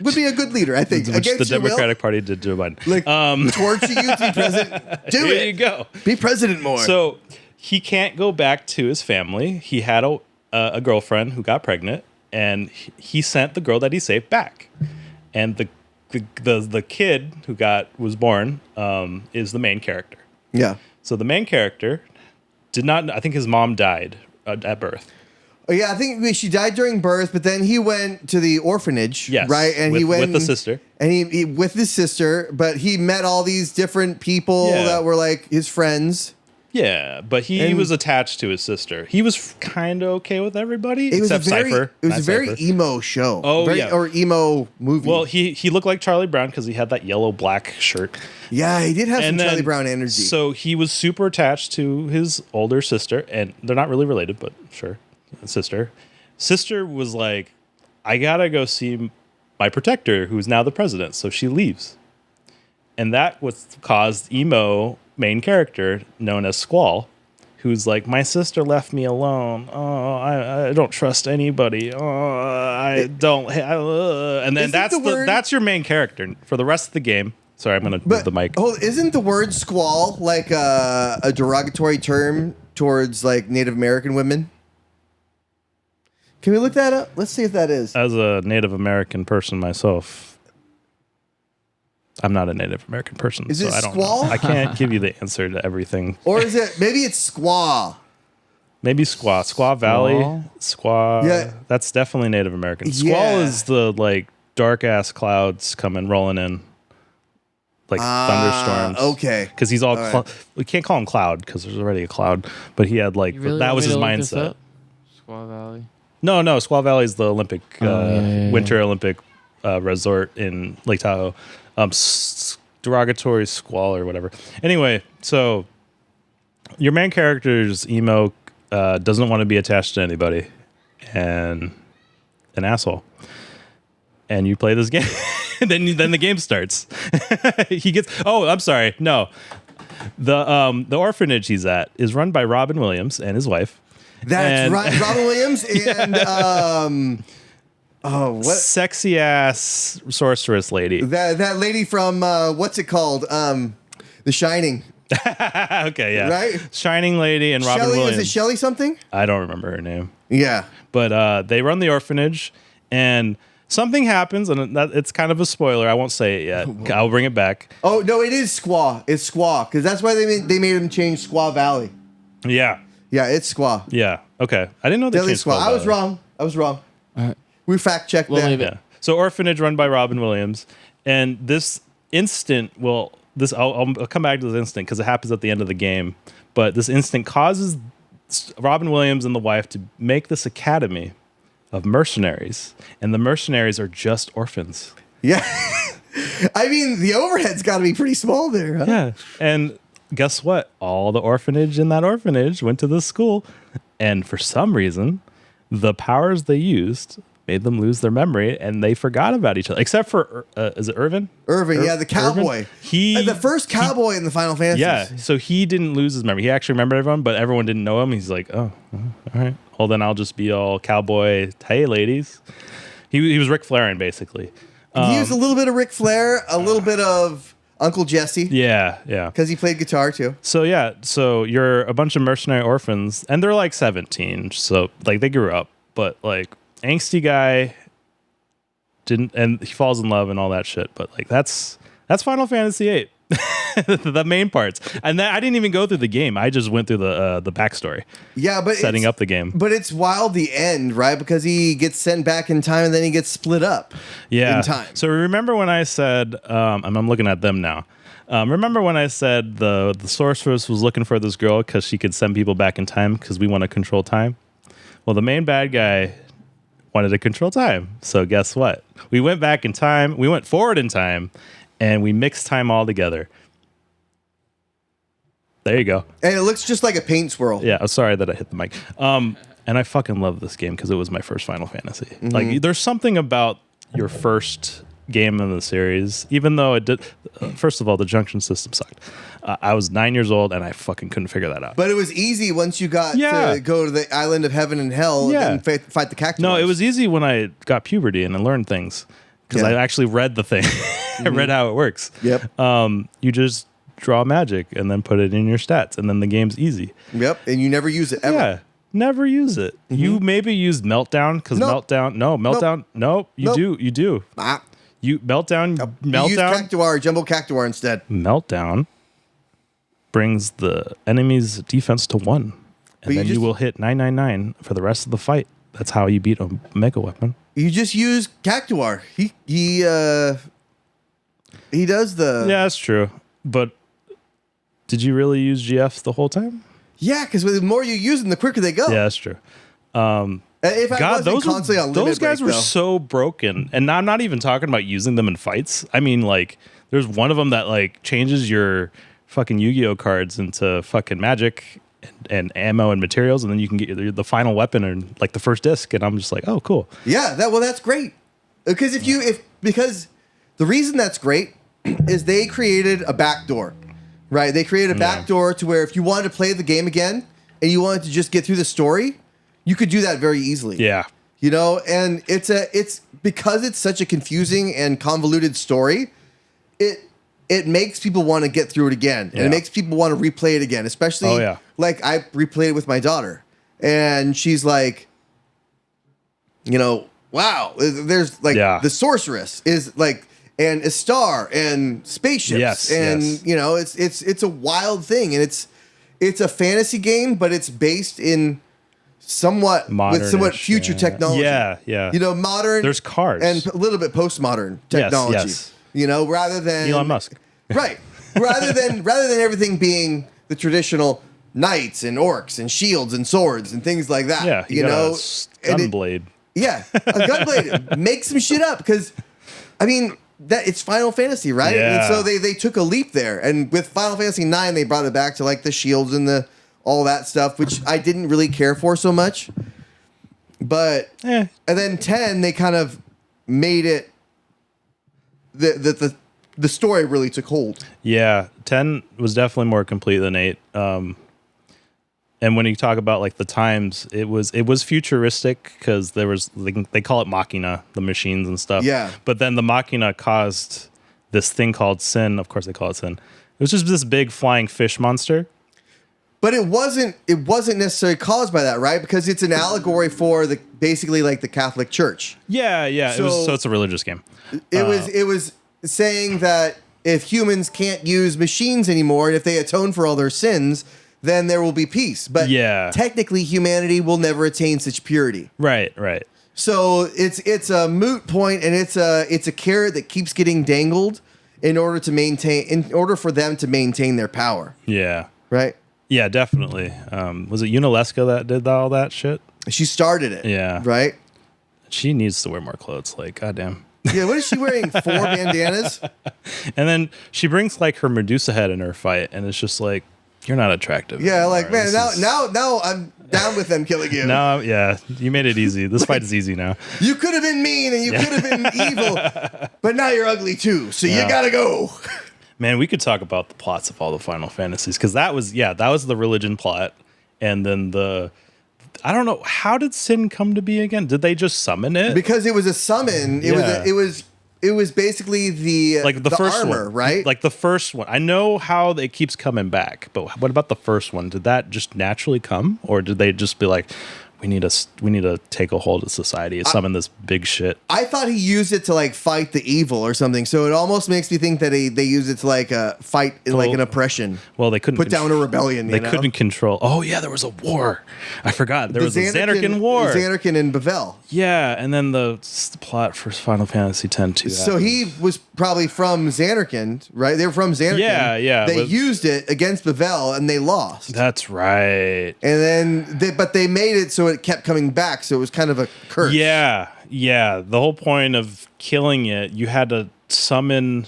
would be a good leader, I think. Which Against the your Democratic Party did Joe Biden. will, like torture you to be president. Do There it. you go. Be president more. So he can't go back to his family. He had a girlfriend who got pregnant, and he sent the girl that he saved back. And the kid who was born is the main character. Yeah. So the main character did not. I think his mom died at birth. Oh, yeah, I think she died during birth, but then he went to the orphanage, Yes, right? And he went with the sister. And he with his sister, but he met all these different people Yeah. that were like his friends. Yeah, but he And- was attached to his sister. He was kind of okay with everybody, It was except Cypher. It was Not a very Cypher. emo show. Oh, yeah. Or emo movie. Well, he looked like Charlie Brown because he had that yellow black shirt. yeah, he did have some And then- Charlie Brown energy. So he was super attached to his older sister, and they're not really related, but sure, Sister was like, I gotta go see my protector, who's now the president. So she leaves, and that was caused emo main character known as Squall, who's like, my sister left me alone. Oh, I don't trust anybody. Oh, I don't. And then Isn't that's your main character for the rest of the game. Sorry, I'm gonna move the mic. Isn't the word squall like a derogatory term towards like Native American women? Can we look that up? Let's see if that is. As a Native American person myself, I'm not a Native American person. Is so it I don't squall? know. I can't give you the answer to everything. Or is it maybe it's squaw? Maybe Squaw Valley. Squaw. Yeah. That's definitely Native American. Squall Yeah. is the like dark ass clouds coming rolling in. Like thunderstorms. Okay. Because he's all, All right. we can't call him cloud because there's already a cloud, but he had like, You really that want was me his to look this mindset. up? Squaw Valley. No, Squaw Valley is the Olympic, yeah. Winter Olympic resort in Lake Tahoe. Derogatory squall or whatever. Anyway, so your main character's emo doesn't want to be attached to anybody and an asshole. And you play this game. And then the game starts. He gets. Oh, I'm sorry. No, the orphanage he's at is run by Robin Williams and his wife. That's And- right. Robin Williams and what Sexy ass sorceress lady. that lady from what's it called? The Shining. Okay, yeah. Right? Shining lady and Robin Shelley, Williams. is it Shelley something? I don't remember her name. Yeah. But they run the orphanage, and something happens, and it's kind of a spoiler. I won't say it yet. I'll bring it back. Oh no, it is Squaw. It's Squaw because that's why they made him change Squaw Valley. Yeah. Yeah, it's Squaw. Yeah. Okay. I didn't know they Deadly changed Squaw. Squaw I was Valley. wrong. We fact checked We'll that. leave it. Yeah. So orphanage run by Robin Williams, and this instant I'll come back to this instant because it happens at the end of the game. But this instant causes Robin Williams and the wife to make this academy of mercenaries, and the mercenaries are just orphans. Yeah. I mean, the overhead's got to be pretty small there, huh? Yeah. And guess what? All the orphanage in that orphanage went to this school, and for some reason, the powers they used made them lose their memory, and they forgot about each other. Except for is it Irvin? Irvin, yeah, the cowboy. He The first cowboy in the Final Fantasy. Yeah, so he didn't lose his memory. He actually remembered everyone, but everyone didn't know him. He's like, oh, all right. Well, then I'll just be all cowboy. Hey, ladies. He was Ric Flairin, basically. He used a little bit of Ric Flair, a little bit of Uncle Jesse, Yeah. because he played guitar too. So yeah, so you're a bunch of mercenary orphans, and they're like 17, so like they grew up, but like angsty guy and he falls in love and all that shit. But like that's Final Fantasy VIII. the main parts. And then I didn't even go through the game. I just went through the backstory. Yeah, but setting up the game. But it's wild the end, right? Because he gets sent back in time and then he gets split up. Yeah. In time. So remember when I said, I'm looking at them now. Remember when I said the sorceress was looking for this girl because she could send people back in time because we want to control time? Well, the main bad guy wanted to control time. So guess what? We went back in time. We went forward in time, and we mixed time all together. There you go. And it looks just like a paint swirl. Yeah, I'm sorry that I hit the mic. And I fucking love this game because it was my first Final Fantasy. Mm-hmm. Like, there's something about your first game in the series, even though it did. First of all, the junction system sucked. I was 9 years old and I fucking couldn't figure that out. But it was easy once you got to go to the island of heaven and hell and fight the cactus. No, it was easy when I got puberty and I learned things because I actually read the thing. I read how it works. Yep. You just draw magic and then put it in your stats, and then the game's easy. Yep. And you never use it ever. Yeah. Never use it. You maybe use Meltdown because Meltdown. No, Meltdown. Nope. You do. You do. You Meltdown. You use Cactuar, Jumbo Cactuar instead. Meltdown brings the enemy's defense to 1, and then you will hit 999 for the rest of the fight. That's how you beat a mega weapon. You just use Cactuar. He does the. Yeah, that's true. But did you really use GFs the whole time? Yeah, because the more you use them, the quicker they go. Yeah, that's true. If I wasn't constantly on limit those guys break, were so broken, and I'm not even talking about using them in fights. I mean, like, there's one of them that like changes your fucking Yu-Gi-Oh cards into fucking magic and ammo and materials, and then you can get the final weapon and like the first disc. And I'm just like, oh, cool. Yeah, that's great. Because because the reason that's great is they created a backdoor, right? They created a backdoor to where if you wanted to play the game again and you wanted to just get through the story, you could do that very easily. Yeah. You know, and it's because it's such a confusing and convoluted story, it makes people want to get through it again. And it makes people want to replay it again, especially like I replayed it with my daughter. And she's like, you know, wow, there's like the sorceress is like and a star and spaceships you know, it's a wild thing, and it's a fantasy game, but it's based in somewhat future technology. Yeah. You know, modern. There's cars and a little bit postmodern technology. Yes. You know, rather than Elon Musk. Right. rather than everything being the traditional knights and orcs and shields and swords and things like that. Yeah. You know, gunblade. Yeah, a gunblade. Make some shit up because, I mean, that it's Final Fantasy, right? Yeah. And so they took a leap there, and with Final Fantasy 9, they brought it back to like the shields and all that stuff, which I didn't really care for so much. But and then 10, they kind of made it the story really took hold. Yeah, 10 was definitely more complete than 8. And when you talk about like the times, it was futuristic because there was they call it Machina, the machines and stuff. Yeah. But then the Machina caused this thing called Sin. Of course, they call it Sin. It was just this big flying fish monster. But it wasn't necessarily caused by that, right? Because it's an allegory for basically like the Catholic Church. Yeah. So it's a religious game. It was saying that if humans can't use machines anymore, and if they atone for all their sins, then there will be peace. But technically, humanity will never attain such purity. Right. So it's a moot point, and it's a carrot that keeps getting dangled in order for them to maintain their power. Yeah. Right. Yeah, definitely. Was it Unalesca that did all that shit? She started it. Yeah. Right. She needs to wear more clothes. Like, goddamn. Yeah, what is she wearing? 4 bandanas? And then she brings like her Medusa head in her fight, and it's just like, you're not attractive. Yeah, anymore. like, man, now I'm down with them killing you. No, yeah, you made it easy. This fight is easy now. You could have been mean and you could have been evil, but now you're ugly too, so you gotta go. Man, we could talk about the plots of all the Final Fantasies, because that was the religion plot, and then I don't know, how did Sin come to be again? Did they just summon it? Because it was a summon. It was basically the first armor, one, right? Like the first one. I know how it keeps coming back, but what about the first one? Did that just naturally come, or did they just be like, we need to take a hold of society and summon this big shit. I thought he used it to like fight the evil or something. So it almost makes me think that they use it to like fight like an oppression. Well, they couldn't put down a rebellion. They couldn't control. Oh yeah, there was a war. I forgot. There was a Xanarkin war. Xanarkin and Bavel. Yeah, and then the plot for Final Fantasy X too. So he was probably from Xanarkin, right? They were from Xanarkin. Yeah. They used it against Bavel and they lost. That's right. And then they made it so it kept coming back, so it was kind of a curse. Yeah. The whole point of killing it, you had to summon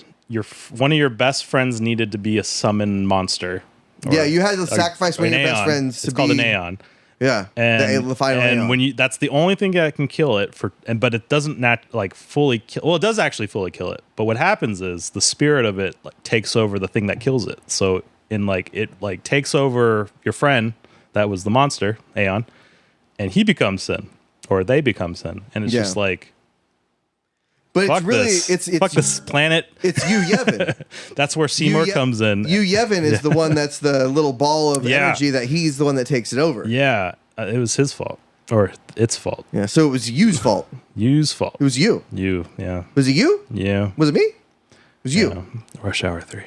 one of your best friends needed to be a summon monster. You had to sacrifice one of your best friends. It's called an Aeon. Yeah, and the final Aeon. when that's the only thing that can kill it but it doesn't fully kill. Well, it does actually fully kill it. But what happens is the spirit of it takes over the thing that kills it. So it takes over your friend that was the monster Aeon, and he becomes Sin, or they become Sin, and it's just like. But fuck it's really this. it's fuck this planet. It's Yu Yevon. That's where Seymour comes in. Yu Yevon is the one that's the little ball of energy that he's the one that takes it over. Yeah, it was his fault or its fault. Yeah, so it was Yu's fault. Yu's fault. It was you. You, yeah. Was it you? Yeah. Was it me? It was you. Yeah. Rush Hour 3.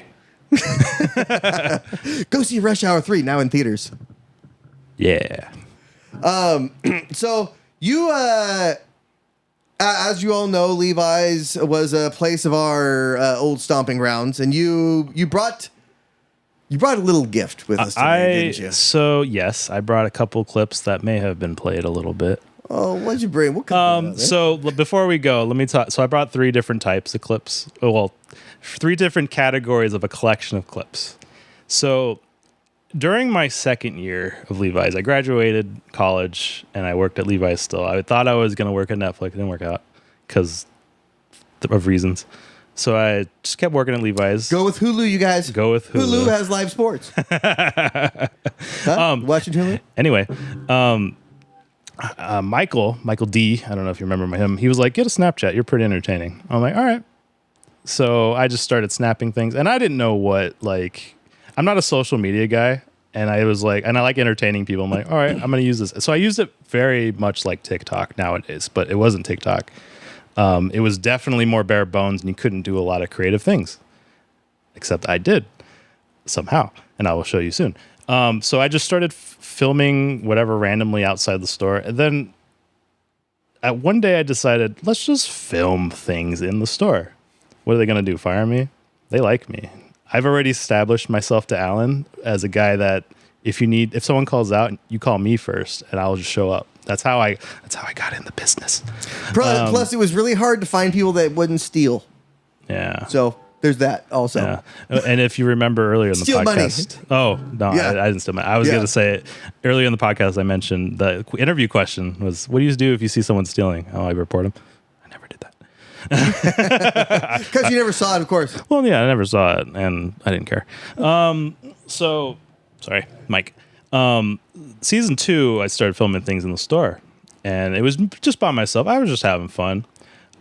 Go see Rush Hour 3 now in theaters. Yeah. So you as you all know, Levi's was a place of our old stomping grounds, and you brought a little gift with us today, didn't you? So yes, I brought a couple clips that may have been played a little bit. Oh, what'd you bring? What kind So before we go, let me talk. So I brought 3 different types of clips. Well, 3 different categories of a collection of clips. So during my second year of Levi's, I graduated college and I worked at Levi's still. I thought I was going to work at Netflix. It didn't work out because of reasons. So I just kept working at Levi's. Go with Hulu, you guys. Go with Hulu. Hulu has live sports. Watching Hulu? Anyway, Michael D, I don't know if you remember him. He was like, get a Snapchat. You're pretty entertaining. I'm like, all right. So I just started snapping things. And I didn't know I'm not a social media guy, and I was like, and I like entertaining people. I'm like, all right, I'm going to use this. So I used it very much like TikTok nowadays, but it wasn't TikTok. It was definitely more bare bones, and you couldn't do a lot of creative things, except I did somehow, and I will show you soon. So I just started filming whatever randomly outside the store, and then one day I decided, let's just film things in the store. What are they going to do? Fire me? They like me. I've already established myself to Alan as a guy that if someone calls out, you call me first and I'll just show up. That's how I got in the business. Plus, it was really hard to find people that wouldn't steal. Yeah. So there's that also. Yeah. And if you remember earlier in the Steal podcast, money. Oh no, Yeah. I didn't steal money. I was going to say it earlier in the podcast. I mentioned the interview question was, "What do you do if you see someone stealing?" Oh, I report them. I never did that. Because you never saw it, of course. Well, yeah, I never saw it, and I didn't care. So, sorry, Mike. Season 2, I started filming things in the store, and it was just by myself. I was just having fun.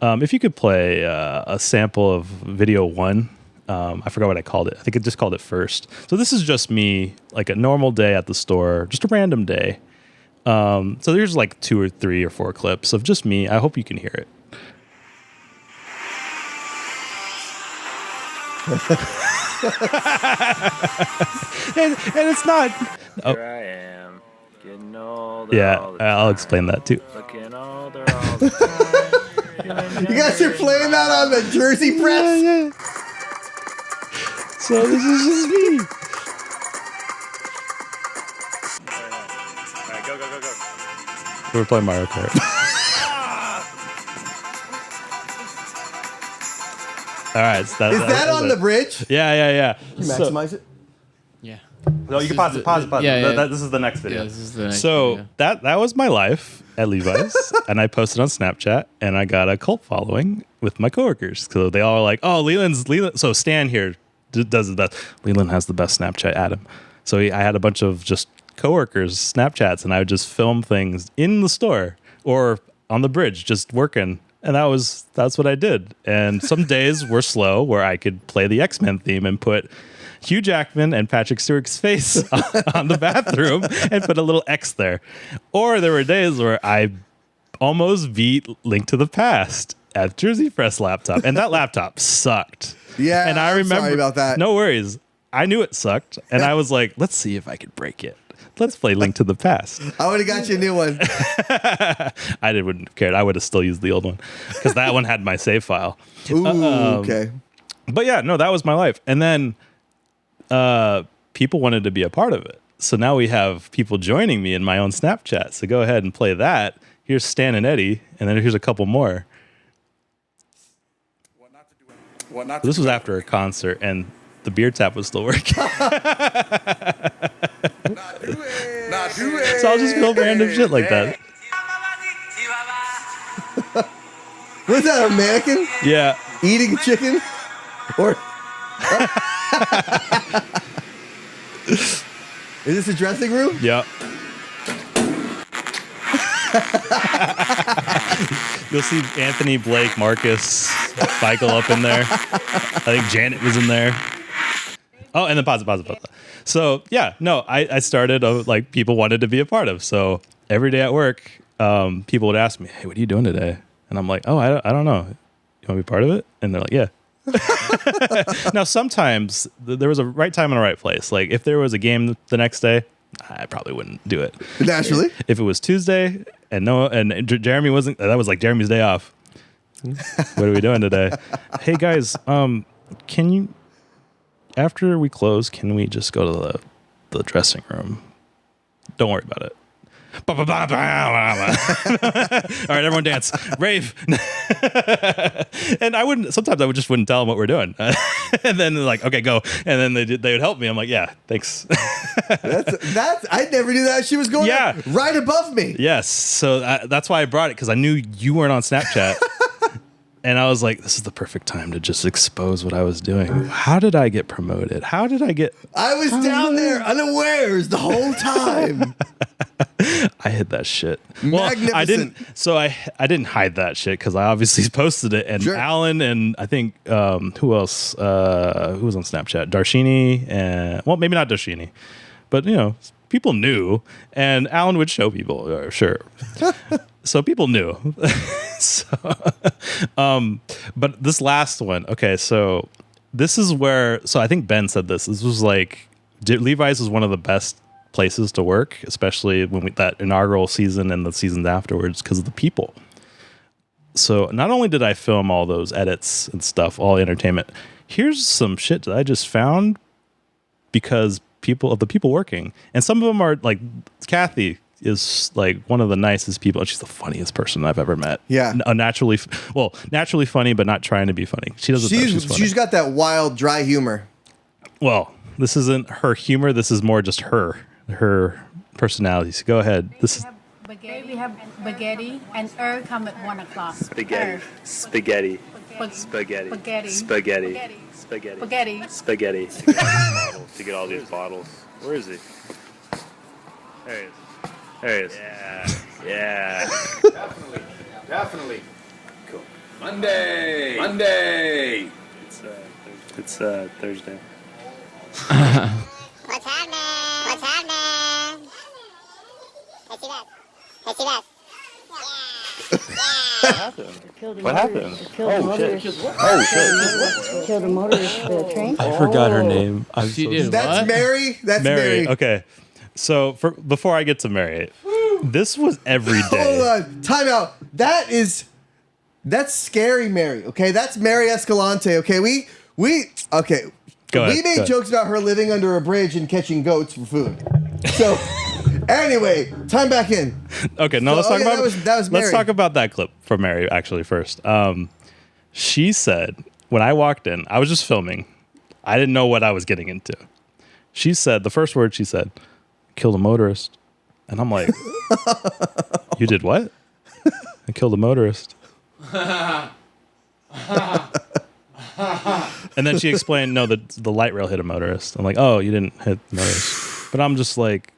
If you could play a sample of video 1, I forgot what I called it. I think I just called it First. So this is just me, like a normal day at the store, just a random day. So there's like 2 or 3 or 4 clips of just me. I hope you can hear it. and it's not. Oh. Here I am, getting older. Yeah, all the I'll time. explain that too. Looking older all the time. You guys are playing that on the Jersey press? Yeah. So this is just me. All right, go. We're playing Mario Kart. All right, so Is that on the bridge? Yeah. You maximize it? Yeah. No, you can pause it. Pause it. Yeah. This is the next video. Yeah, this is the next So video. that was my life at Levi's, and I posted on Snapchat, and I got a cult following with my coworkers. So they all were like, "Oh, Leland." So Stan here does the best. Leland has the best Snapchat. Adam. So I had a bunch of just coworkers Snapchats, and I would just film things in the store or on the bridge, just working. And that's what I did. And some days were slow where I could play the X-Men theme and put Hugh Jackman and Patrick Stewart's face on the bathroom and put a little X there. Or there were days where I almost beat Link to the Past at Jersey Press laptop. And that laptop sucked. Yeah, and I remember, sorry about that. No worries. I knew it sucked. And I was like, let's see if I could break it. Let's play Link to the Past. I would have got you a new one. I wouldn't have cared. I would have still used the old one because that one had my save file. Ooh, okay. But yeah, no, that was my life. And then people wanted to be a part of it. So now we have people joining me in my own Snapchat. So go ahead and play that. Here's Stan and Eddie. And then here's a couple more. This was after a concert and the beer tap was still working. So I'll just film random shit like that. Was that a mannequin Yeah. eating a chicken? Or is this a dressing room? Yeah. You'll see Anthony, Blake, Marcus, Michael up in there. I think Janet was in there. Oh, and then pause it. So yeah, no, I started like people wanted to be a part of. So every day at work, people would ask me, "Hey, what are you doing today?" And I'm like, "Oh, I don't know. You want to be part of it?" And they're like, "Yeah." Now sometimes there was a right time and a right place. Like if there was a game the next day, I probably wouldn't do it. Naturally. If it was Tuesday and Jeremy wasn't, that was like Jeremy's day off. What are we doing today? Hey guys, can you, after we close, can we just go to the dressing room? Don't worry about it. All right, everyone dance. Rave. And sometimes I just wouldn't tell them what we're doing. And then they're like, okay, go. And then they would help me. I'm like, yeah, thanks. That's I never knew that she was going right above me. Yes. So that's why I brought it, because I knew you weren't on Snapchat. And I was like, this is the perfect time to just expose what I was doing. How did I get promoted? How did I get... I was down there unawares the whole time. I hid that shit. Well, I didn't. So I didn't hide that shit because I obviously posted it. And Alan and I think who else? Who was on Snapchat? Darshini and maybe not Darshini, but people knew. And Alan would show people, sure. So people knew. But this last one, okay. So this is where. So I think Ben said this. This was like Levi's was one of the best places to work, especially when that inaugural season and the seasons afterwards, because of the people. So not only did I film all those edits and stuff, all entertainment, here's some shit that I just found because the people working, and some of them are like Kathy is like one of the nicest people. She's the funniest person I've ever met. Yeah, naturally funny, but not trying to be funny. She doesn't. She's got that wild, dry humor. Well, this isn't her humor. This is more just her personality. So go ahead. We have spaghetti, and come at 1 o'clock. Spaghetti. To get all these bottles. Where is he? There he is. Yeah. Definitely. Cool. Monday. It's Thursday. What's happening? I see that. What happened? Killed a motorist train. I forgot her name. That's Mary. That's Mary. Okay. So before I get to Mary, this was every day. Hold on. Time out. That's scary Mary. Okay. That's Mary Escalante. Okay. We made jokes about her living under a bridge and catching goats for food. So anyway, time back in. Okay, no, let's talk about that was Mary. Let's talk about that clip from Mary actually first. She said when I walked in, I was just filming. I didn't know what I was getting into. She said the first word she said, "Killed a motorist," and I'm like, "You did what?" I killed a motorist. And then she explained, no, the light rail hit a motorist. I'm like, oh, you didn't hit the motorist. But I'm just like,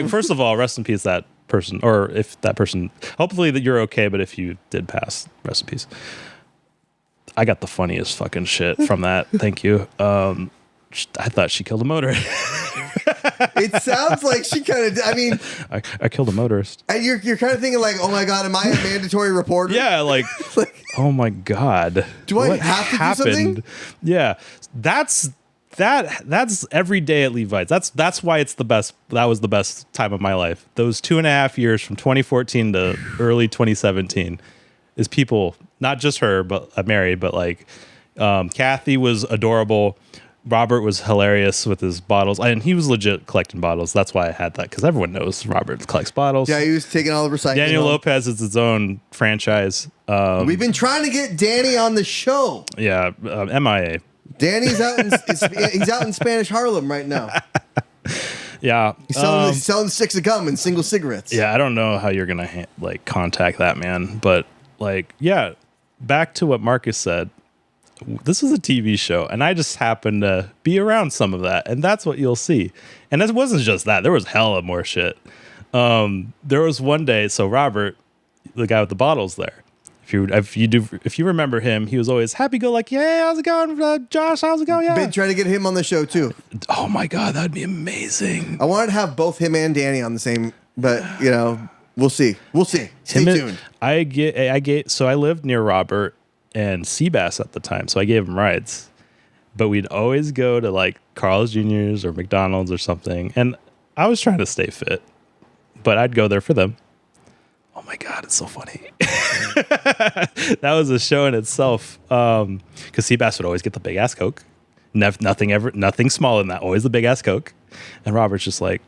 first of all, rest in peace that person, or if that person, hopefully that you're okay, but if you did pass, rest in peace. I got the funniest fucking shit from that. Thank you. I thought she killed a motorist. It sounds like she kind of. I mean, I killed a motorist. and you're kind of thinking like, oh my god, am I a mandatory reporter? Yeah, like, oh my god, Do I what have to do something? Yeah, that's every day at Levi's. That's why it's the best. That was the best time of my life. Those 2.5 years from 2014 to early 2017 is people, not just her, but Mary, but like Kathy was adorable. Robert was hilarious with his bottles, and he was legit collecting bottles. That's why I had that, because everyone knows Robert collects bottles. Yeah, he was taking all the recycling. Daniel home. Lopez is its own franchise. We've been trying to get Danny on the show. Yeah, MIA. Danny's out in he's out in Spanish Harlem right now. Yeah, He's selling sticks of gum and single cigarettes. yeah. I don't know how you're gonna like contact that man, but like, yeah. Back to what Marcus said. This is a TV show, and I just happened to be around some of that, and that's what you'll see. And it wasn't just that; there was hella more shit. There was one day, so Robert, the guy with the bottles there, if you remember him, he was always happy-go-lucky. Hey, how's it going, Josh? How's it going? Yeah. Been trying to get him on the show too. Oh my god, that'd be amazing. I wanted to have both him and Danny on the same, but we'll see. We'll see. Stay tuned. So I lived near Robert and Seabass at the time, so I gave him rides. But we'd always go to like Carl's Jr.'s or McDonald's or something, and I was trying to stay fit, but I'd go there for them. Oh my god, it's so funny. That was a show in itself, because Seabass would always get the big ass Coke. Nothing small than that. Always the big ass Coke, and Robert's just like,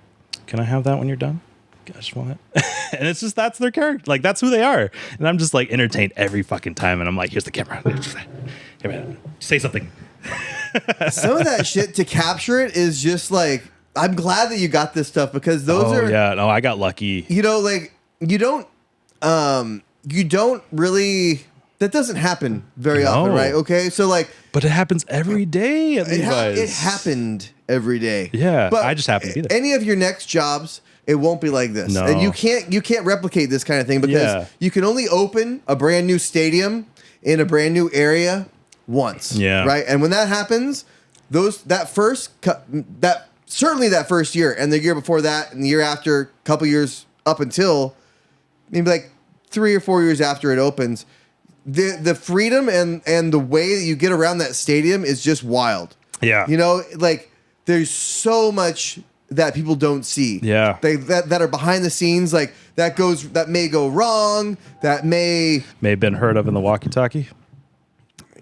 "Can I have that when you're done? I just want it." And it's just, that's their character. Like, that's who they are. And I'm just like entertained every fucking time. And I'm like, here's the camera. Hey man, say something. Some of that shit to capture it is just like, I'm glad that you got this stuff, because those are, yeah, no, I got lucky. like you don't really, that doesn't happen very often, right? Okay. So like, But it happens every day at Levi's. it happened every day. Yeah, But I just happened to be there. Any of your next jobs, it won't be like this. No. And you can't replicate this kind of thing, because Yeah. you can only open a brand new stadium in a brand new area once. Yeah. Right? And when that happens, that first year, and the year before that, and the year after, a couple years up until maybe like 3 or 4 years after it opens, the freedom and the way that you get around that stadium is just wild. Yeah. Like there's so much that people don't see. Yeah. That are behind the scenes, like that may go wrong, that may have been heard of in the walkie-talkie.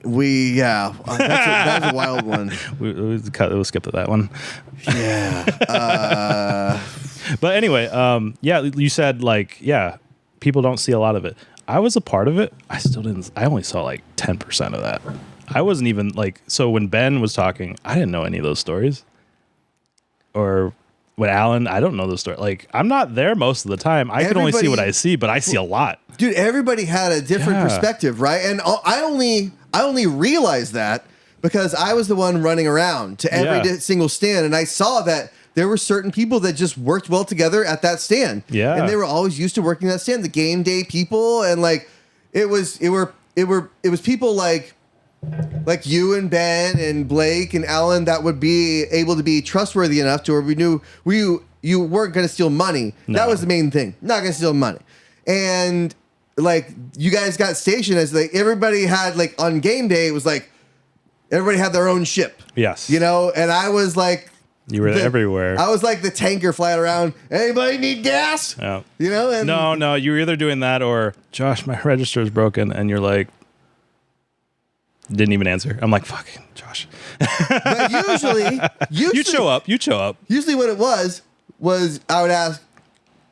that's a wild one. We'll skip to that one. Yeah. But anyway, yeah, you said like, yeah, people don't see a lot of it. I was a part of it. I only saw like 10% of that. I wasn't even like, so when Ben was talking, I didn't know any of those stories. Or when Alan, I don't know those stories. Like, I'm not there most of the time. I can only see what I see, but I see a lot. Dude, everybody had a different Yeah. perspective, right? And I only realized that because I was the one running around to every single stand, and I saw that there were certain people that just worked well together at that stand. Yeah. And they were always used to working that stand, the game day people, and like it was people like you and Ben and Blake and Alan that would be able to be trustworthy enough to where we knew you weren't going to steal money. No. That was the main thing. Not going to steal money. And like you guys got stationed as like everybody had like on game day, it was like everybody had their own ship. Yes. And I was like, You were everywhere. I was like the tanker flying around. Anybody need gas? Yeah. And No, you were either doing that or, Josh, my register is broken. And you're like, didn't even answer. I'm like, fucking Josh. But usually You'd show up. Usually what it was I would ask,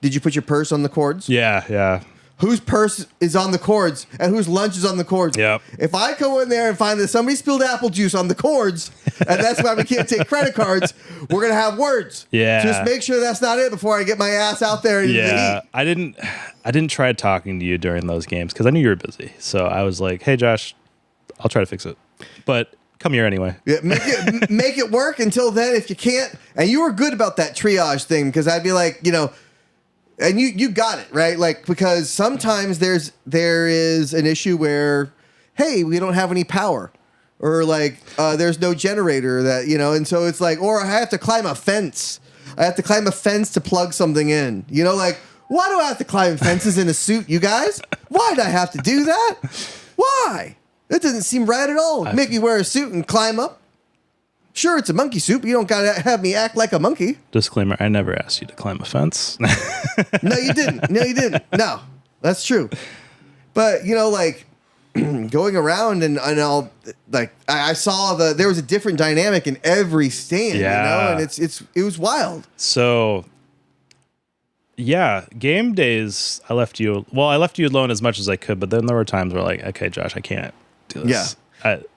did you put your purse on the cords? Yeah. Whose purse is on the cords and whose lunch is on the cords? Yep. If I go in there and find that somebody spilled apple juice on the cords, and that's why we can't take credit cards, we're gonna have words. Yeah. Just make sure that's not it before I get my ass out there into the Yeah. heat. I didn't try talking to you during those games because I knew you were busy. So I was like, hey, Josh, I'll try to fix it. But come here anyway. Yeah, make it work until then if you can't. And you were good about that triage thing because I'd be like, and you got it right, like because sometimes there is an issue where, hey, we don't have any power, or like there's no generator that and so it's like, or I have to climb a fence. I have to climb a fence to plug something in. Like why do I have to climb fences in a suit, you guys? Why do I have to do that? Why? That doesn't seem right at all. Make me wear a suit and climb up. Sure, it's a monkey suit, but you don't gotta have me act like a monkey. Disclaimer: I never asked you to climb a fence. No, you didn't. No, that's true. But like going around and all, like I saw there was a different dynamic in every stand. And it was wild. So yeah, game days. I left you alone as much as I could, but then there were times where like, okay, Josh, I can't do this. Yeah.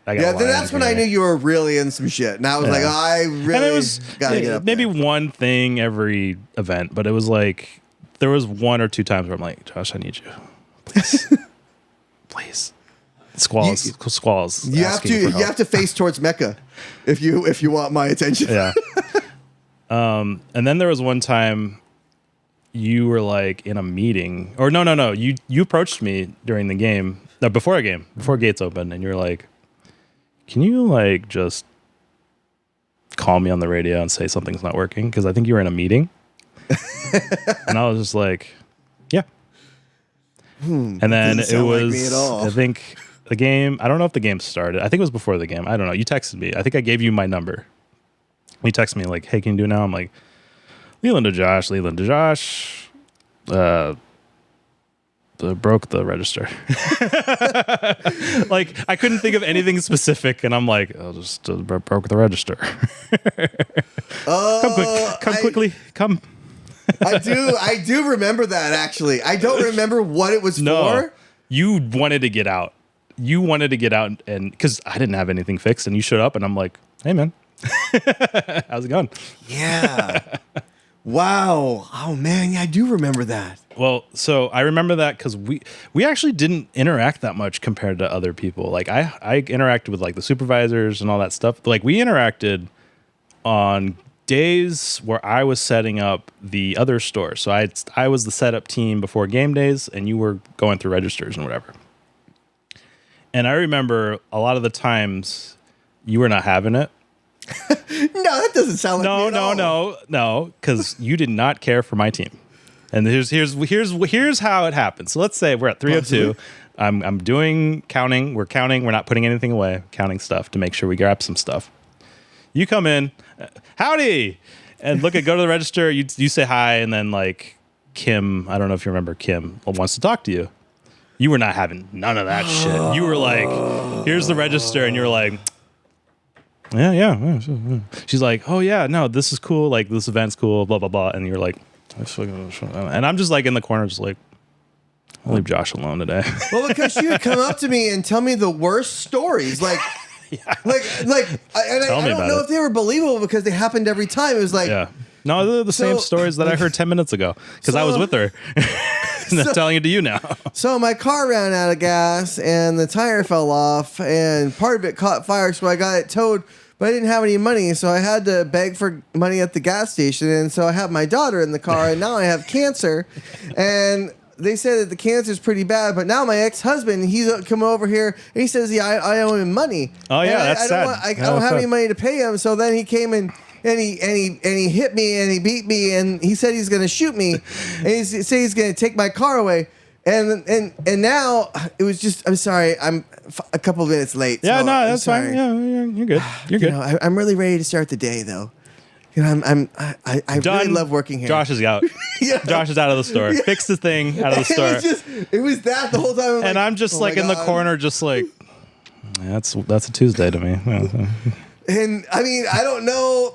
I got then that's when I knew you were really in some shit. And I was like, I really gotta get up maybe there. one thing every event, but it was like there was 1 or 2 times where I'm like, Josh, I need you, please, please. Squalls. You have to face towards Mecca if you want my attention. Yeah. And then there was one time you were like in a meeting, or no, you approached me during the game, before gates opened, and you're like, can you like just call me on the radio and say something's not working? Because I think you were in a meeting. And I was just like, yeah. And then it was, like me at all. I think the game, I don't know if the game started. I think it was before the game. I don't know. You texted me. I think I gave you my number. You texted me like, hey, can you do it now? I'm like, Leland to Josh. Broke the register. Like I couldn't think of anything specific, and I'm like, I'll just broke the register. Come quickly. I do remember that actually. I don't remember what it was for. You wanted to get out. And because I didn't have anything fixed, and you showed up, and I'm like, hey man, how's it going? Yeah. Wow. Oh man, yeah, I do remember that. Well, so I remember that because we actually didn't interact that much compared to other people. Like I interacted with like the supervisors and all that stuff. Like we interacted on days where I was setting up the other store. So I was the setup team before game days, and you were going through registers and whatever. And I remember a lot of the times you were not having it. No, that doesn't sound like me at all. No, because you did not care for my team. And here's how it happened. So let's say we're at 302. I'm doing counting. We're counting. We're not putting anything away. Counting stuff to make sure we grab some stuff. You come in, howdy, and go to the register. You say hi, and then like Kim, I don't know if you remember Kim, wants to talk to you. You were not having none of that shit. You were like, here's the register, and you were like, yeah. She's like, oh yeah, no, this is cool. Like this event's cool, blah blah blah. And you're like, and I'm just like in the corner, just like, I'll leave Josh alone today. Well, because she would come up to me and tell me the worst stories, like, I don't know if they were believable because they happened every time. It was like, yeah, no, they're the same stories that I heard 10 minutes ago because I was with her. And I'm telling it to you now. So my car ran out of gas and the tire fell off and part of it caught fire, so I got it towed. But I didn't have any money, so I had to beg for money at the gas station. And so I have my daughter in the car, and now I have cancer. And they said that the cancer is pretty bad. But now my ex-husband, he's coming over here, and he says, "Yeah, I owe him money." Oh yeah, that's sad. I don't have any money to pay him. So then he came in. And he hit me and he beat me and he said he's gonna shoot me and he said he's gonna take my car away and now it was just I'm sorry I'm a couple of minutes late. Yeah, so no, that's fine. Yeah, you're good. You're good. I'm really ready to start the day though. I really love working here. Josh is out. Yeah. Josh is out of the store. Yeah. Fix the thing out of the store. It was that the whole time. And I'm just like in the corner, just like that's a Tuesday to me. And I mean, I don't know.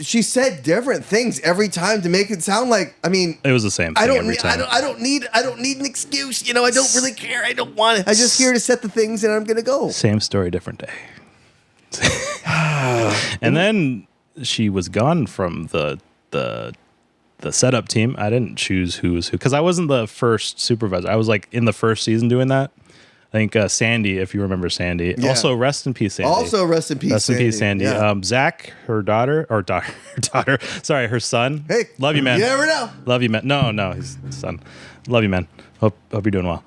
She said different things every time to make it sound like. I mean, it was the same thing every time. I don't need an excuse. I don't really care. I don't want it. I'm just here to set the things, and I'm gonna go. Same story, different day. And then she was gone from the setup team. I didn't choose who was who because I wasn't the first supervisor. I was like in the first season doing that. think Sandy, if you remember Sandy. Yeah. Also, rest in peace, Sandy. Also, rest in peace, Rest in peace, Sandy. Yeah. Zach, her daughter. Sorry, her son. Hey, love you, man. You never know. Love you, man. No, he's his son. Love you, man. Hope you're doing well.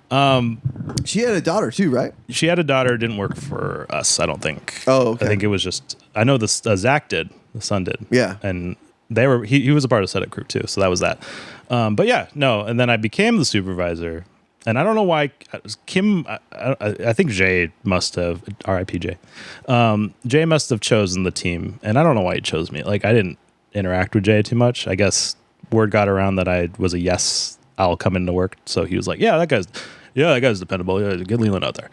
She had a daughter too, right? She had a daughter. Didn't work for us, I don't think. Oh, okay. I think it was just. I know this. Zach did. The son did. Yeah. And they were. He was a part of the setup crew too. So that was that. But yeah, no. And then I became the supervisor. And I don't know why Kim. I think Jay must have. R.I.P. Jay. Jay must have chosen the team, and I don't know why he chose me. Like I didn't interact with Jay too much. I guess word got around that I was a yes. I'll come into work. So he was like, that guy's dependable. Yeah, get Leland out there.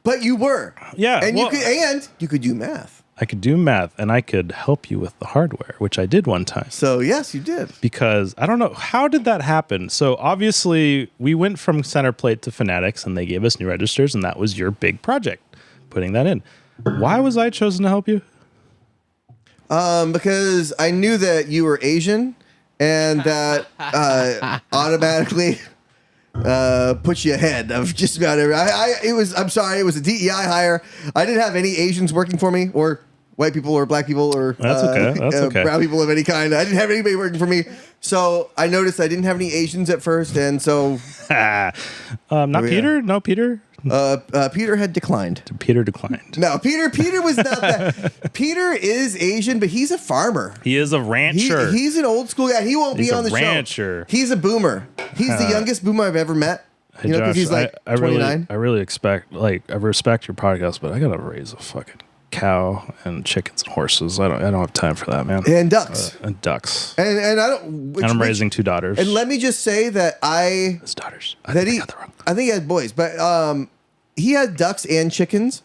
But you were. Yeah. And well, you could do math. I could do math and I could help you with the hardware, which I did one time. So yes, you did. Because I don't know, how did that happen? So obviously we went from center plate to Fanatics and they gave us new registers and that was your big project, putting that in. Why was I chosen to help you? Because I knew that you were Asian and that automatically puts you ahead of just about every. I'm sorry, it was a DEI hire. I didn't have any Asians working for me, or white people, or black people, or That's okay. brown people of any kind. I didn't have anybody working for me, so I noticed I didn't have any Asians at first, and so not Peter. No, Peter. Peter had declined. Peter declined. No, Peter was not that. Peter is Asian, but he's a farmer. He is a rancher. He's an old school guy. He won't He's be on a the rancher. show. He's a boomer. He's the youngest boomer I've ever met. Hey, You know, because Josh, he's like I 29. I really I respect your podcast, but I gotta raise a fucking cow and chickens and horses. I don't have time for that, man. And ducks. And ducks. And I don't. And I'm raising 2 daughters. And let me just say that His daughters. I that think he I got that wrong. I think he had boys, but he had ducks and chickens.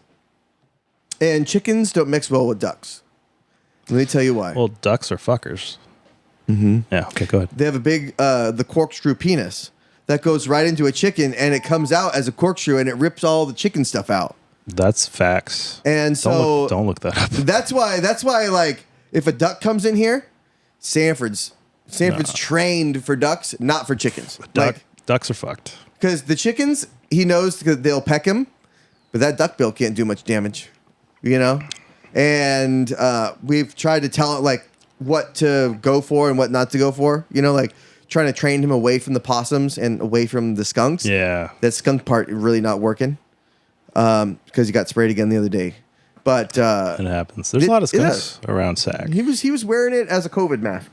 And chickens don't mix well with ducks. Let me tell you why. Well, ducks are fuckers. Mm-hmm. Yeah. Okay. Go ahead. They have a big the corkscrew penis that goes right into a chicken, and it comes out as a corkscrew, and it rips all the chicken stuff out. That's facts. And so don't look that up. That's why like if a duck comes in here, Sanford's trained for ducks, not for chickens. Ducks are fucked. Because the chickens, he knows that they'll peck him, but that duck bill can't do much damage, you know? And we've tried to tell it like what to go for and what not to go for, you know, like trying to train him away from the possums and away from the skunks. Yeah. That skunk part really not working because he got sprayed again the other day. But It happens. There's a lot of skunks around SAG. he was wearing it as a COVID mask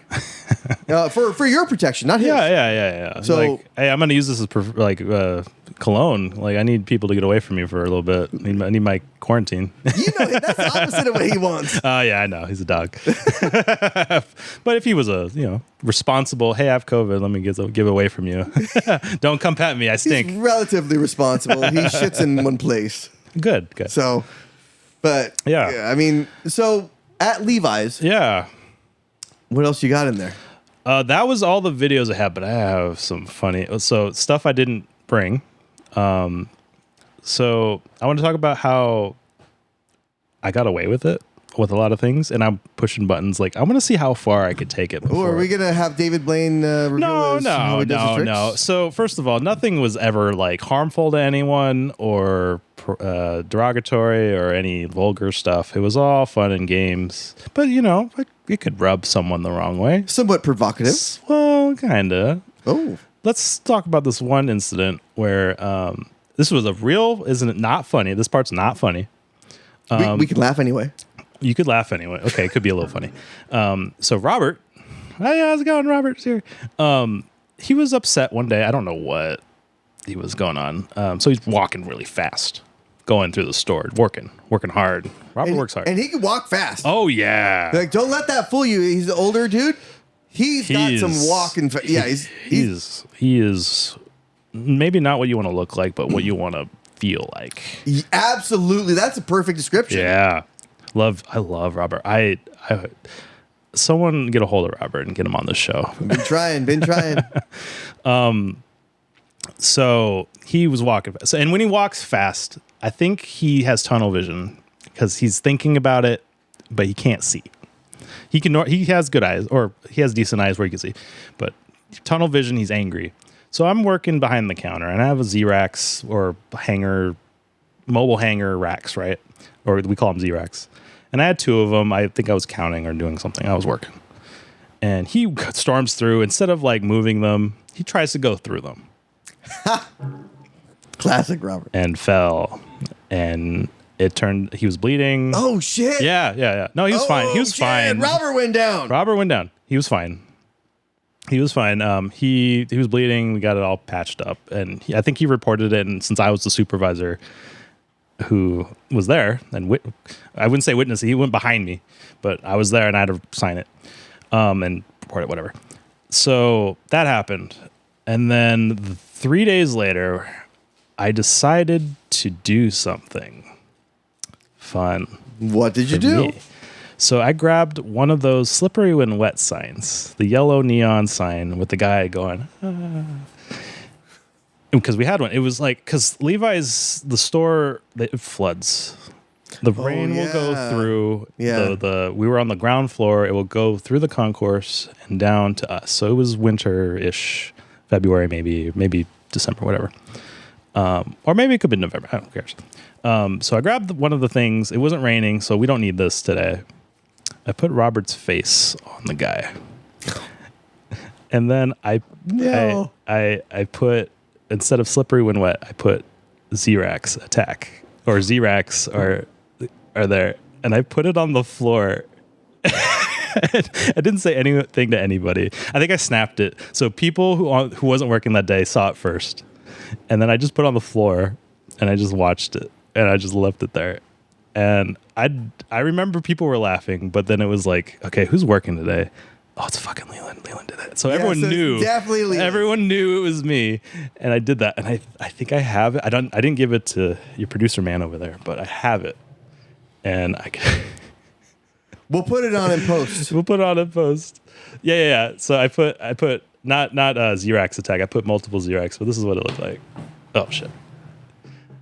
for your protection, not his. Yeah. So- like, hey, I'm gonna use this as cologne. Like, I need people to get away from me for a little bit. I need my quarantine. You know, that's the opposite of what he wants. Yeah, I know. He's a dog. But if he was a, responsible, hey, I have COVID, let me give away from you. Don't come pat me, I stink. He's relatively responsible. He shits in one place. Good. So, but Yeah. I mean, so at Levi's, Yeah. what else you got in there? That was all the videos I had, but I have some funny stuff I didn't bring. So I want to talk about how I got away with it with a lot of things, and I'm pushing buttons. Like, I want to see how far I could take it. Oh, Before. are we gonna have David Blaine reveal how he does his tricks? No. So first of all, nothing was ever like harmful to anyone or derogatory or any vulgar stuff. It was all fun and games, but it could rub someone the wrong way. Somewhat provocative. Well, kinda. Oh, Let's talk about this one incident where this was isn't it not funny? This part's not funny. we can laugh anyway. You could laugh anyway. Okay, it could be a little funny. So Robert, hey, how's it going? Robert's here. He was upset one day. I don't know what he was going on. So he's walking really fast, going through the store, working hard. Robert works hard. And he can walk fast. Oh yeah. Like, don't let that fool you. He's an older dude. He's got some walking. Yeah, he is maybe not what you want to look like, but what you want to feel like. Absolutely. That's a perfect description. Yeah. I love Robert. I someone get a hold of Robert and get him on the show. Been trying. So he was walking fast. And when he walks fast, I think he has tunnel vision because he's thinking about it, but he can't see. He has good eyes, or he has decent eyes where he can see, but tunnel vision, he's angry. So I'm working behind the counter, and I have a Z-Racks or mobile hanger racks, right? Or we call them Z-Racks. And I had 2 of them. I think I was counting or doing something. I was working. And he storms through. Instead of like moving them, he tries to go through them. Classic Robert. And fell. And it turned, he was bleeding. Oh, shit. Yeah. No, he was fine. He was shit. fine. Robert went down. He was fine. He was was bleeding. We got it all patched up. And I think he reported it. And since I was the supervisor who was there, and I wouldn't say witness, he went behind me, but I was there and I had to sign it and report it, whatever. So that happened. And then 3 days later, I decided to do something fun. What did you for do? me. So I grabbed one of those slippery when wet signs, the yellow neon sign with the guy going, because we had one. It was like, because Levi's, the store, it floods. The rain will go through. Yeah. We were on the ground floor. It will go through the concourse and down to us. So it was winter-ish, February maybe December, whatever. Or maybe it could be November. I don't care. So I grabbed one of the things. It wasn't raining, so we don't need this today. I put Robert's face on the guy. And then I put, instead of slippery when wet, I put Z-Racks attack, or Z-Racks are there. And I put it on the floor. I didn't say anything to anybody. I think I snapped it. So people who wasn't working that day saw it first. And then I just put it on the floor and I just watched it and I just left it there. And I remember people were laughing, but then it was like, okay, who's working today? Oh, it's fucking Leland. Leland did it. So everyone knew. Definitely Leland. Everyone knew it was me. And I did that. And I think I have it. I didn't give it to your producer man over there, but I have it. And We'll put it on in post. We'll put it on in post. Yeah. So I put not Z-Racks attack. I put multiple Z-Racks, but this is what it looked like. Oh shit.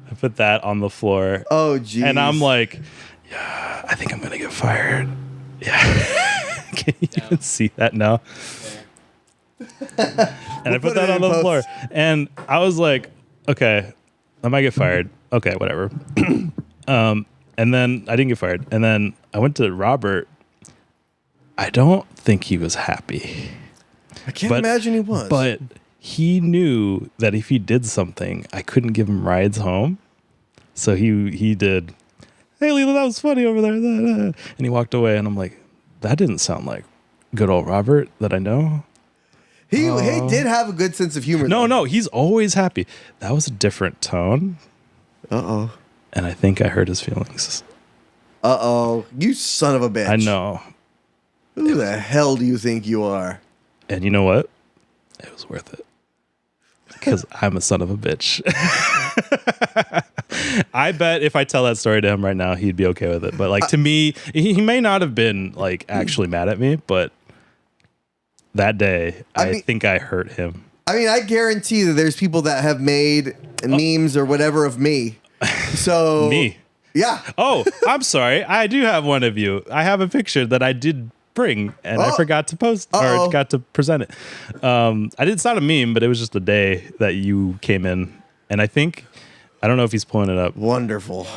I put that on the floor. Oh geez. And I'm like, yeah, I think I'm gonna get fired. Yeah. Can you even see that now? And I put that on the floor. And I was like, okay, I might get fired. Okay, whatever. And then I didn't get fired. And then I went to Robert. I don't think he was happy. I can't imagine he was. But he knew that if he did something, I couldn't give him rides home. So he did, hey, Leland, that was funny over there. And he walked away. And I'm like, that didn't sound like good old Robert that I know. He did have a good sense of humor. No, he's always happy. That was a different tone. Uh-oh. And I think I hurt his feelings. Uh-oh. You son of a bitch. I know. Who the hell do you think you are? And you know what? It was worth it. Because I'm a son of a bitch. I bet if I tell that story to him right now, he'd be okay with it. But like to me, he may not have been like actually mad at me, but that day, I think I hurt him. I mean, I guarantee that there's people that have made memes or whatever of me. So Me. Yeah. Oh, I'm sorry. I do have one of you. I have a picture that I did bring and I forgot to post or got to present it. It's not a meme, but it was just a day that you came in. And I don't know if he's pulling it up. Wonderful.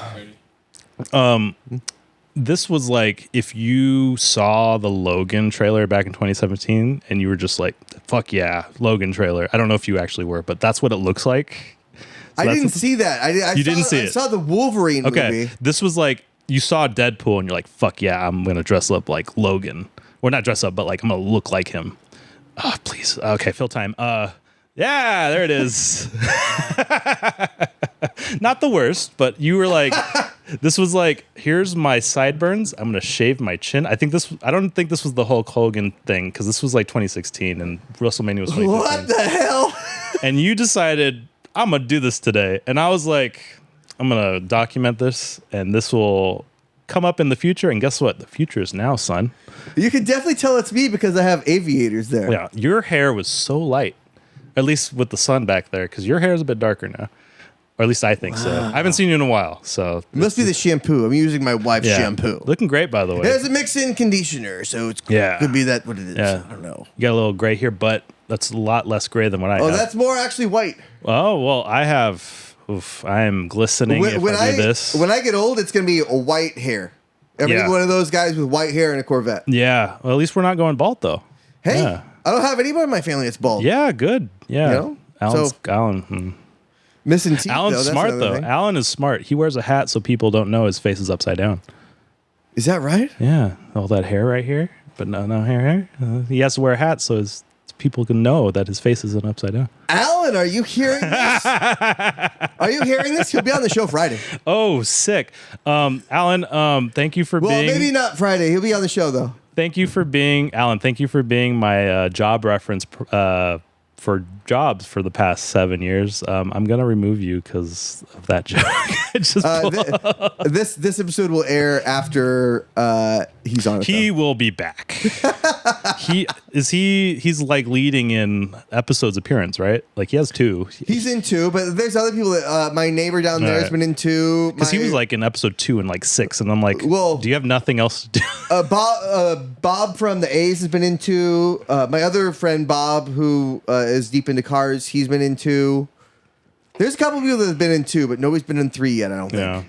This was like if you saw the Logan trailer back in 2017 and you were just like, fuck yeah, Logan trailer. I don't know if you actually were, but that's what it looks like. So I didn't see that. I saw the Wolverine movie. This was like you saw Deadpool and you're like, fuck yeah, I'm going to dress up like Logan. Or not dress up, but like I'm going to look like him. Oh, please. Okay, fill time. Yeah, there it is. Not the worst, but you were like, this was like, here's my sideburns. I'm going to shave my chin. I don't think this was the Hulk Hogan thing because this was like 2016 and WrestleMania was 2015. What the hell? And you decided, I'm going to do this today. And I was like, I'm going to document this and this will come up in the future. And guess what? The future is now, son. You can definitely tell it's me because I have aviators there. Yeah, your hair was so light, at least with the sun back there, because your hair is a bit darker now. Or at least I think so. I haven't seen you in a while. So it must be the shampoo. I'm using my wife's shampoo. Looking great, by the way. There's a mix-in conditioner, so it could be that what it is. Yeah. I don't know. You got a little gray here, but That's a lot less gray than what I Oh, have. that's more actually white. Oh, well, I have. Oof, I am glistening if I do this. When I get old, it's gonna be a white hair. Every Yeah. one of those guys with white hair and a Corvette. Yeah. Well, at least we're not going bald though. Hey, Yeah. I don't have anybody in my family that's bald. Yeah. Good. Yeah. You know? Alan. Missing teeth. Alan's though, that's smart another though. thing. Alan is smart. He wears a hat so people don't know his face is upside down. Is that right? Yeah. All that hair right here, but no hair. He has to wear a hat so his people can know that his face isn't upside down. Alan, are you hearing this? Are you hearing this? He'll be on the show Friday. Oh, sick. Alan, thank you for Well, being. maybe not Friday. He'll be on the show though. Thank you for being Alan. Thank you for being my job reference for jobs for the past 7 years. I'm gonna remove you because of that joke. This episode will air after he's on it. He will be back. He's like leading in episodes appearance, right? Like he has 2. He's in 2, but there's other people that my neighbor down there has Right. been in 2. Because he was like in episode 2 and like 6, and I'm like, Well- do you have nothing else to do? Bob from the A's has been in 2. My other friend Bob, who is deep into cars, he's been in 2. There's a couple people that have been in 2, but nobody's been in 3 yet. I don't think. Yeah,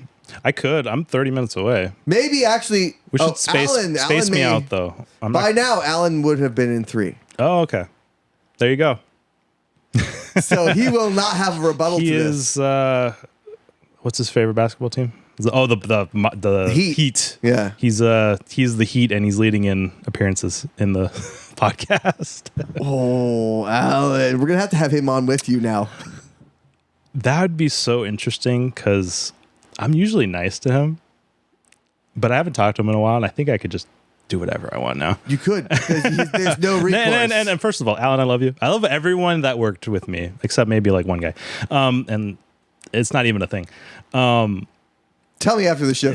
I could. I'm 30 minutes away. Maybe actually. We should space Alan me may- out though. I'm By not, now, Alan would have been in 3, oh, okay. There you go. so he will not have a rebuttal He to this. is. What's his favorite basketball team? The Heat. Yeah. He's the Heat, and he's leading in appearances in the podcast. Oh, Alan, we're gonna have to have him on with you now. That would be so interesting because I'm usually nice to him, but I haven't talked to him in a while, and I think I could just do whatever I want now. You could, because there's no recourse. And first of all, Alan, I love you. I love everyone that worked with me, except maybe like one guy. And it's not even a thing. Tell me after the show.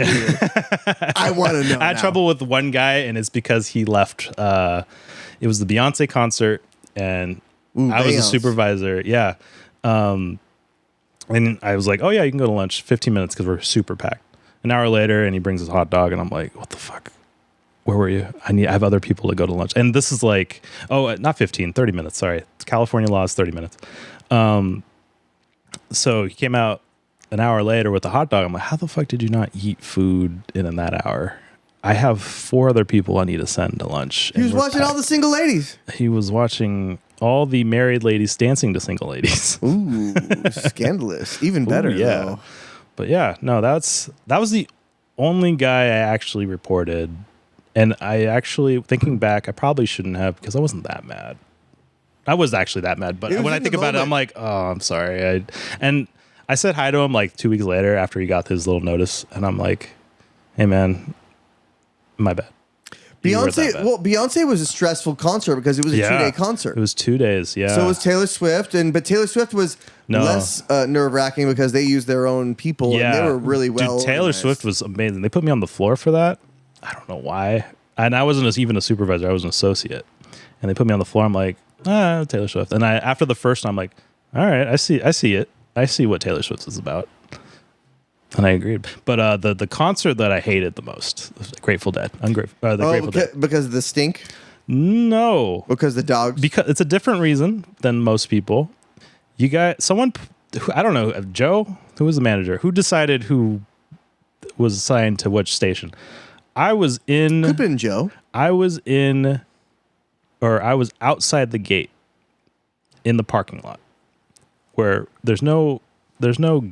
I want to know. I had now. trouble with one guy, and it's because he left. It was the Beyonce concert, and Ooh, I was a Beyonce. supervisor. Yeah. And I was like, oh, yeah, you can go to lunch 15 minutes because we're super packed. An hour later, and he brings his hot dog, and I'm like, what the fuck? Where were you? I have other people to go to lunch. And this is like, not 15, 30 minutes. Sorry. California law is 30 minutes. So he came out an hour later with the hot dog. I'm like, how the fuck did you not eat food in that hour? I have 4 other people I need to send to lunch. He was watching all the single ladies. He was watching all the married ladies dancing to single ladies. Ooh, scandalous. Even better. Ooh, yeah. Though. But yeah, no, that was the only guy I actually reported. And I actually, thinking back, I probably shouldn't have because I wasn't that mad. I was actually that mad, but It was when I in think the about it, I'm moment. like, oh, I'm sorry. And I said hi to him like 2 weeks later after he got his little notice, and I'm like, hey man, my bad. You were that bad. Beyonce was a stressful concert because it was a 2-day concert. It was 2 days, yeah. So was Taylor Swift, but Taylor Swift was No. less nerve-wracking because they used their own people and they were really well. Dude, Taylor organized. Swift was amazing. They put me on the floor for that. I don't know why. And I wasn't even a supervisor. I was an associate. And they put me on the floor. I'm like, Taylor Swift. And after the first time, I'm like, all right, I see it. I see what Taylor Swift is about. And I agreed. But the concert that I hated the most, was Grateful Dead. The Grateful Dead. Because of the stink? No. Because the dogs? Because it's a different reason than most people. You got someone, I don't know, Joe, who was the manager, who decided who was assigned to which station. I was Could have been Joe. I was outside the gate in the parking lot where there's no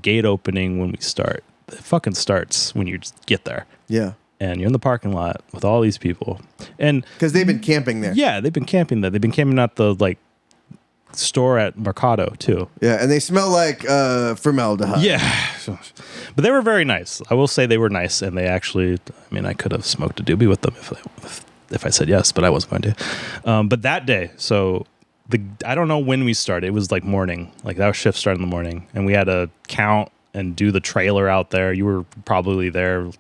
gate opening when we start. It fucking starts when you just get there. Yeah. And you're in the parking lot with all these people. And Because they've been camping there. yeah, they've been camping there. They've been camping at the store at Mercado too. Yeah, and they smell like formaldehyde. Yeah. But they were very nice. I will say they were nice, and they actually, I mean, I could have smoked a doobie with them if I said yes, but I wasn't going to. But that day, so I don't know when we started. It was like morning. Like our shift started in the morning, and we had to count and do the trailer out there. You were probably there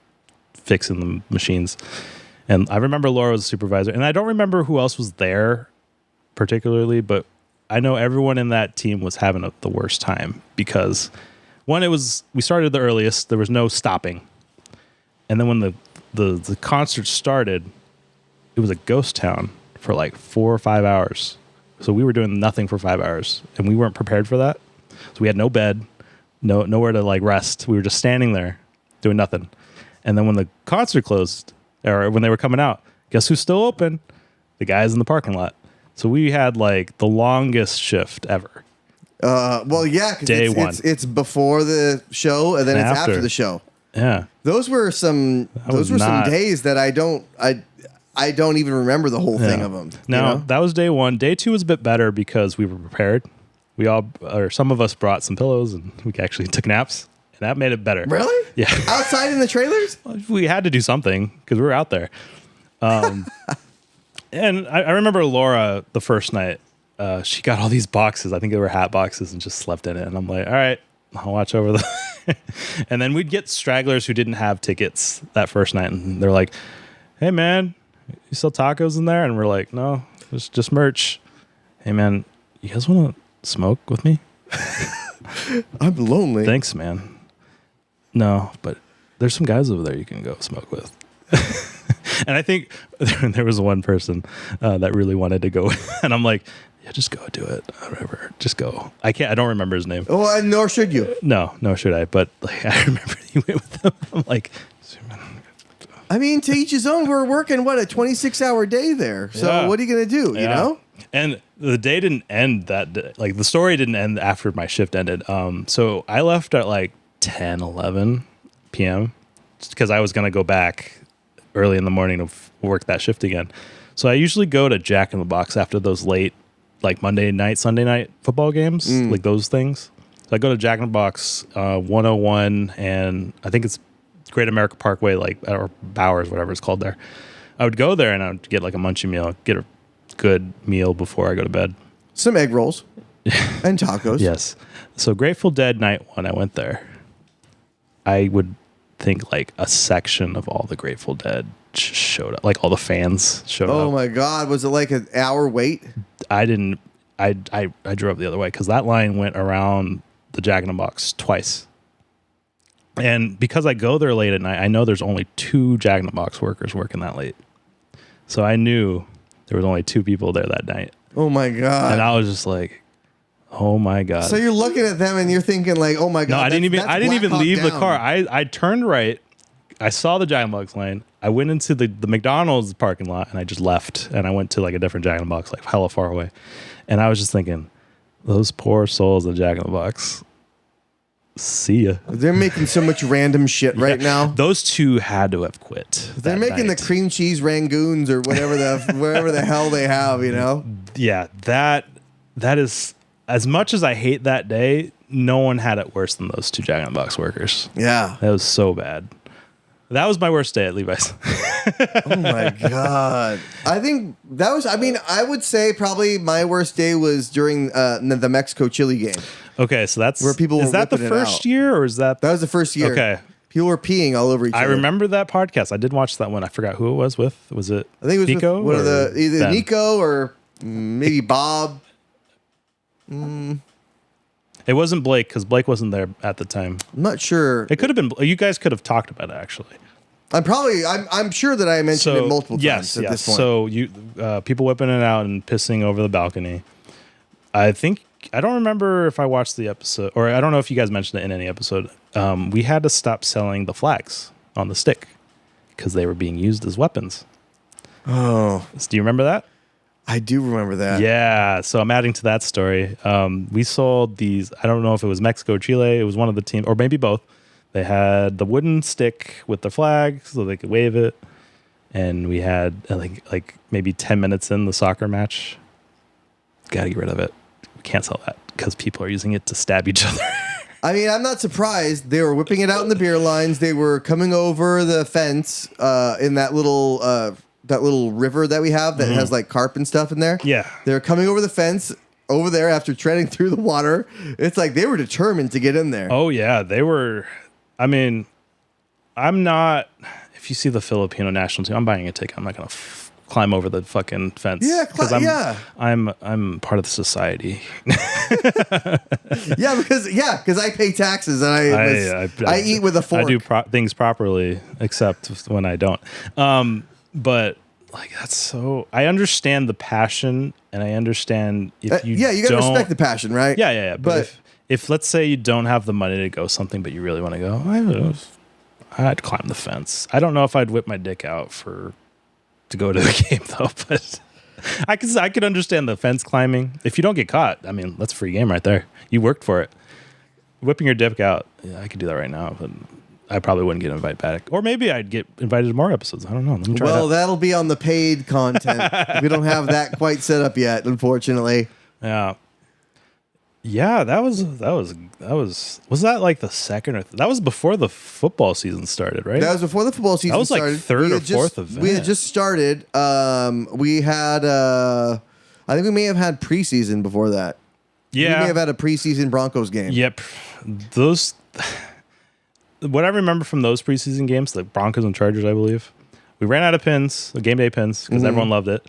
fixing the machines. And I remember Laura was a supervisor, and I don't remember who else was there particularly, but I know everyone in that team was having the worst time because one, we started the earliest. There was no stopping. And then when the concert started, it was a ghost town for like 4 or 5 hours. It So we were doing nothing for 5 hours, and we weren't prepared for that. So we had no bed, nowhere to like rest. We were just standing there doing nothing. And then when the concert closed, or when they were coming out, guess who's still open? The guys in the parking lot. So we had like the longest shift ever. Well, yeah, Day one. because it's before the show and then And it's after. after the show. Yeah. Those were some was some not- days that I don't even remember the whole thing Yeah. of them. No, that was day one. Day two was a bit better because we were prepared. We all, or some of us, brought some pillows and we actually took naps, and that made it better. Really? Yeah. Outside in the trailers? We had to do something because we were out there. And I remember Laura the first night. She got all these boxes. I think they were hat boxes, and just slept in it. And I'm like, all right, I'll watch over the. And then we'd get stragglers who didn't have tickets that first night, and they're like, "Hey man, you sell tacos in there?" And we're like, "No, it's just merch." "Hey man, you guys want to smoke with me?" I'm lonely. "Thanks, man." "No, but there's some guys over there you can go smoke with." And I think there was one person that really wanted to go, and I'm like, "Yeah, just go do it, whatever. Just go." I don't remember his name. Oh, and nor should you. No, should I? But like, I remember he went with them. I'm like, I mean, to each his own. We're working, a 26-hour day there. So Yeah. what are you going to do, you yeah. know? And the day didn't end that day. Like, the story didn't end after my shift ended. So I left at like 10, 11 p.m. just because I was going to go back early in the morning to work that shift again. So I usually go to Jack in the Box after those late, like Monday night, Sunday night football games, like those things. So I go to Jack in the Box, 101, and I think it's Great America Parkway, like, or Bowers, whatever it's called there. I would go there and I would get like a munchie meal, get a good meal before I go to bed. Some egg rolls and tacos. Yes. So Grateful Dead night one, I went there. I would think like a section of all the Grateful Dead showed up, like all the fans showed up. Oh my God. Was it like an hour wait? I didn't. I drove the other way because that line went around the Jack in the Box twice. And because I go there late at night, I know there's only 2 Jack in the Box workers working that late. So I knew there was only 2 people there that night. Oh my God. And I was just like, oh my God. So you're looking at them and you're thinking like, oh my God. No, I didn't that's even Black Hawk leave the Down. car. I turned right. I saw the Jack in the Box lane. I went into the McDonald's parking lot and I just left. And I went to like a different Jack in the Box, like hella far away. And I was just thinking, those poor souls at Jack in the Box. See ya. They're making so much random shit right now. Those 2 had to have quit. They're that making night. the cream cheese rangoons or whatever wherever the hell they have, you know? Yeah, that is, as much as I hate that day, no one had it worse than those 2 Jack in the Box workers. Yeah. That was so bad. That was my worst day at Levi's. Oh my God. I think that was, I mean, I would say probably my worst day was during the Mexico Chile game. Okay, so that's Where people is were that the whipping it first out. year or is that That was the first year. Okay. People were peeing all over each I other. remember that podcast. I did watch that one. I forgot who it was with. Was it I think it was Nico? with one of or the, either Ben? Nico or maybe Bob. It wasn't Blake because Blake wasn't there at the time. I'm not sure. It could have been. You guys could have talked about it actually. I'm sure that I mentioned it multiple times at this point. So you people whipping it out and pissing over the balcony. I don't remember if I watched the episode, or I don't know if you guys mentioned it in any episode. We had to stop selling the flags on the stick because they were being used as weapons. Oh, Do you remember that? I do remember that. Yeah. So I'm adding to that story. We sold these. I don't know if it was Mexico or Chile. It was one of the teams, or maybe both. They had the wooden stick with the flag so they could wave it. And we had like maybe 10 minutes in the soccer match. Got to get rid of it. We can't sell that because people are using it to stab each other. I mean, I'm not surprised. They were whipping it out in the beer lines. They were coming over the fence in that little river that we have that has like carp and stuff in there. Yeah. They're coming over the fence over there after treading through the water. It's like they were determined to get in there. Oh, yeah. They were. I mean, I'm not. If you see the Filipino national team, I'm buying a ticket. I'm not going to climb over the fucking fence. Yeah, because I'm part of the society. because I pay taxes and I eat with a fork. I do things properly, except when I don't. But like that's so. I understand the passion, and I understand if you you gotta don't, respect the passion, right? Yeah. But if let's say you don't have the money to go something, but you really want to go, I'd climb the fence. I don't know if I'd whip my dick out to go to the game though, but I could understand the fence climbing. If you don't get caught, I mean, that's a free game right there. You worked for it. Whipping your dick out, yeah, I could do that right now, but I probably wouldn't get invited back. Or maybe I'd get invited to more episodes. I don't know. Let me try Well, that. that'll be on the paid content. We don't have that quite set up yet, unfortunately. Yeah. Yeah, that was that like the second or that was before the football season started, right? That was before the football season That was like started. third We or had fourth event. We had just started. We had, I think we may have had preseason before that. We may yeah. have had a preseason Broncos game. Yep. Those what I remember from those preseason games, the Broncos and Chargers, I believe, we ran out of pins, the game day pins, because everyone loved it.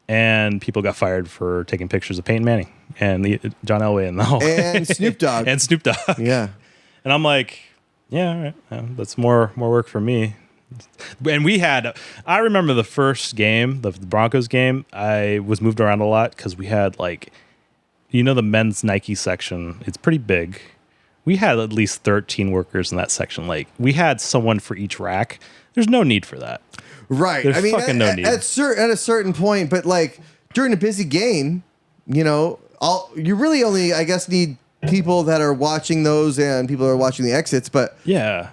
And people got fired for taking pictures of Peyton Manning and John Elway and the whole And Snoop Dogg. and Snoop Dogg. Yeah. And I'm like, yeah, all right, that's more work for me. And I remember the first game, the Broncos game, I was moved around a lot because we had the men's Nike section. It's pretty big. We had at least 13 workers in that section. Like we had someone for each rack. There's no need for that. Right. There's I mean, fucking no need. at a certain point, but like during a busy game, you really only, I guess, need people that are watching those and people that are watching the exits. But Yeah.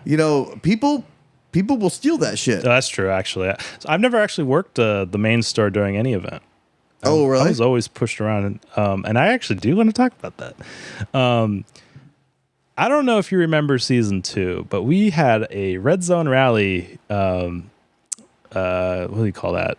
people will steal that shit. That's true, actually. So I've never actually worked the main store during any event. Oh, really? I was always pushed around, and I actually do want to talk about that. I don't know if you remember season 2, but we had a red zone rally. What do you call that?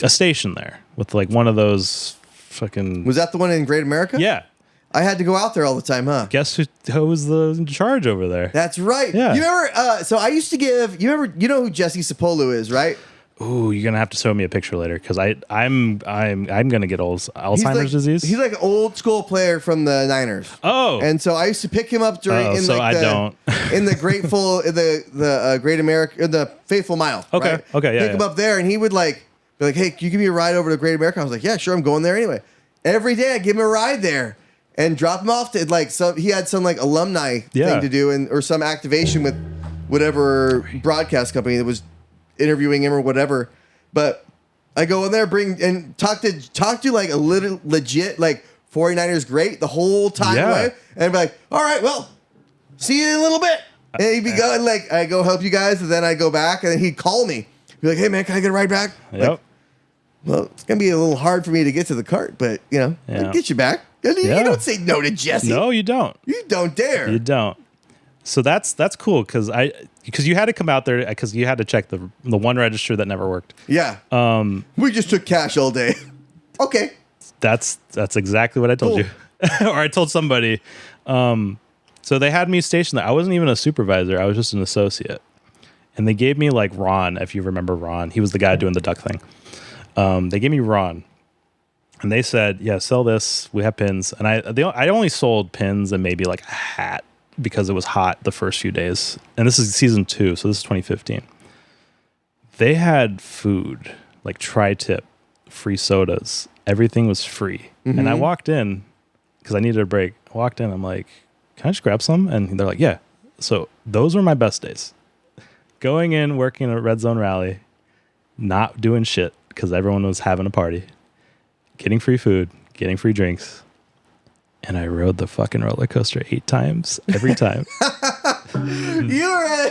A station there with like one of those fucking. Was that the one in Great America? Yeah. I had to go out there all the time, huh? Guess who was in charge over there? That's right. Yeah. You remember? So I used to give. You know who Jesse Sapolu is, right? Ooh, you're gonna have to show me a picture later because I'm gonna get Alzheimer's disease. He's like an old school player from the Niners. Oh, And so I used to pick him up Oh, in so like I don't. in the grateful the Great America, the Faithful Mile. Okay, right? okay, yeah, Pick him yeah. up there, and he would be like, hey, can you give me a ride over to Great America? I was like, yeah, sure, I'm going there anyway. Every day I give him a ride there and drop him off to he had some like alumni thing to do or some activation with whatever broadcast company that was interviewing him or whatever. But I go in there, talk to like a little legit like 49ers great the whole time away, and be like, all right, well, see you in a little bit. And he'd be going like, I go help you guys, and then I go back, and then he'd call me, be like, hey man, can I get a ride back? Yep. Like, well, it's gonna be a little hard for me to get to the cart, but I'll get you back. You don't say no to Jesse. No, you don't. You don't dare. You don't. So that's cool because you had to come out there because you had to check the one register that never worked. Yeah. We just took cash all day. Okay. That's exactly what I told Cool. you, or I told somebody. So they had me stationed there. I wasn't even a supervisor. I was just an associate, and they gave me like Ron. If you remember Ron, he was the guy doing the duck thing. They gave me Ron, and they said, "Yeah, sell this. We have pins." And I only sold pins and maybe like a hat because it was hot the first few days. And this is season 2, so this is 2015. They had food like tri-tip, free sodas. Everything was free. And I walked in because I needed a break. I walked in. I'm like, "Can I just grab some?" And they're like, "Yeah." So those were my best days. Going in, working a red zone rally, not doing shit because everyone was having a party, getting free food, getting free drinks. And I rode the fucking roller coaster 8 times every time. You're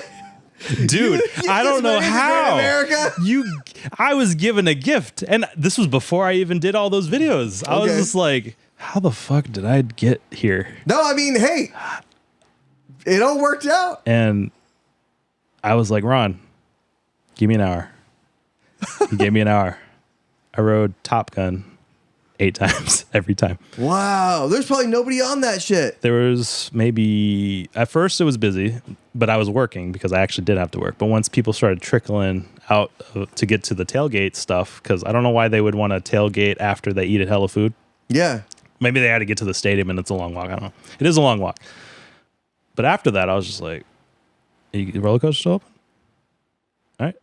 Dude, I don't know how. America? I was given a gift. And this was before I even did all those videos. I was Okay. just like, how the fuck did I get here? No, I mean, hey, it all worked out. And I was like, Ron, give me an hour. He gave me an hour. I rode Top Gun 8 times every time. Wow, there's probably nobody on that shit. There was maybe, at first it was busy, but I was working because I actually did have to work. But once people started trickling out to get to the tailgate stuff, because I don't know why they would want to tailgate after they eat a hell of food. Yeah. Maybe they had to get to the stadium and it's a long walk. I don't know. It is a long walk. But after that, I was just like, the roller coaster still open? All right.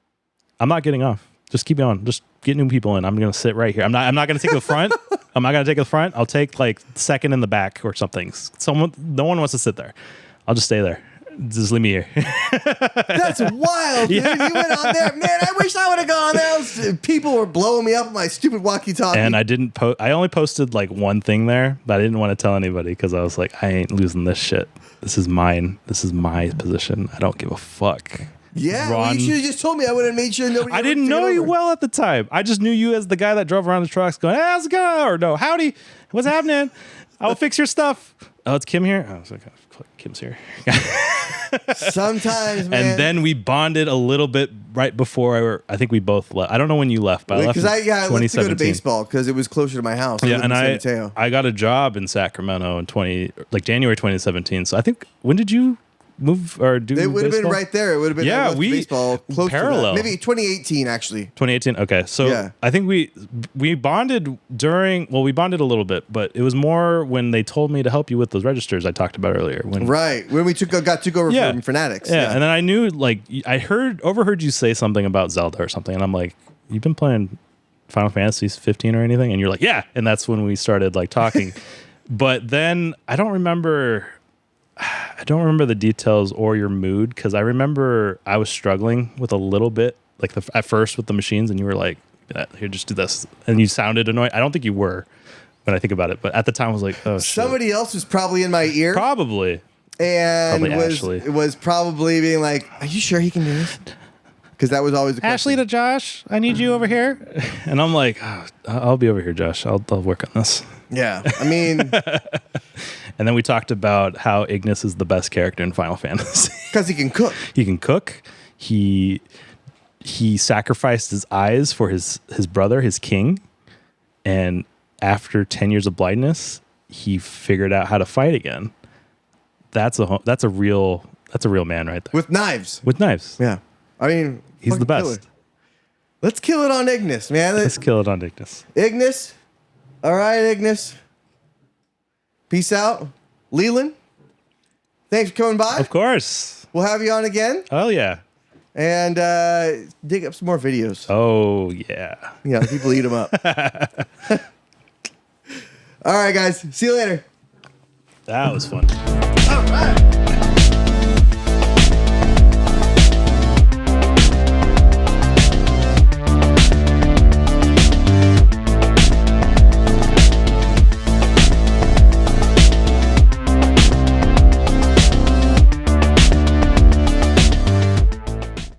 I'm not getting off. Just keep going. Just get new people in. I'm gonna sit right here. I'm not gonna take the front. I'm not gonna take the front. I'll take like second in the back or something. No one wants to sit there. I'll just stay there. Just leave me here. That's wild, dude. You went on there. Man, I wish I would have gone there. People were blowing me up with my stupid walkie-talkie. And I didn't post. I only posted like one thing there, but I didn't want to tell anybody because I was like, I ain't losing this shit. This is mine. This is my position. I don't give a fuck. Yeah, well, Ron, you should have just told me. I would have made sure nobody. I didn't know you well at the time. I just knew you as the guy that drove around the trucks going, hey, how's it going? Or no, howdy. What's happening? I will fix your stuff. Oh, it's Kim here? I was like, oh, Kim's here. Sometimes, man. And then we bonded a little bit right before I think we both left. I don't know when you left, but I left in I left to go to 2017. baseball because it was closer to my house. Yeah, and San Mateo. I got a job in Sacramento in January 2017. So I think, when did you move or do It would have been baseball? right there. It would have been Yeah, we baseball close parallel. to that. Maybe 2018 actually. 2018. Okay, so Yeah. I think we bonded we bonded a little bit, but it was more when they told me to help you with those registers I talked about earlier. When We got over Yeah. from Fanatics. Yeah, and then I knew, like, I overheard you say something about Zelda or something, and I'm like, you've been playing Final Fantasy 15 or anything? And you're like, yeah, and that's when we started like talking. But then I don't remember the details or your mood, because I remember I was struggling with a little bit, like at first with the machines, and you were like, here, just do this, and you sounded annoyed. I don't think you were, when I think about it, but at the time I was like, oh shit. Somebody else was probably in my ear. Probably. And Probably Ashley. was probably being like, are you sure he can do this? Because that was always the question. Ashley to Josh, I need you over here. And I'm like, oh, I'll be over here, Josh. I'll work on this. Yeah. I mean, And then we talked about how Ignis is the best character in Final Fantasy. because he can cook. He can cook. He sacrificed his eyes for his brother, his king. And after 10 years of blindness, he figured out how to fight again. That's a real man right there. With knives. With knives. Yeah. I mean, He's the fucking best. killer. Let's kill it on Ignis, man. Let's kill it on Ignis. Ignis. All right, Ignis. Peace out. Leland, thanks for coming by. Of course. We'll have you on again Oh, yeah. and dig up some more videos. Oh, yeah. You know, people eat them up. All right, guys. See you later. That was fun. All right.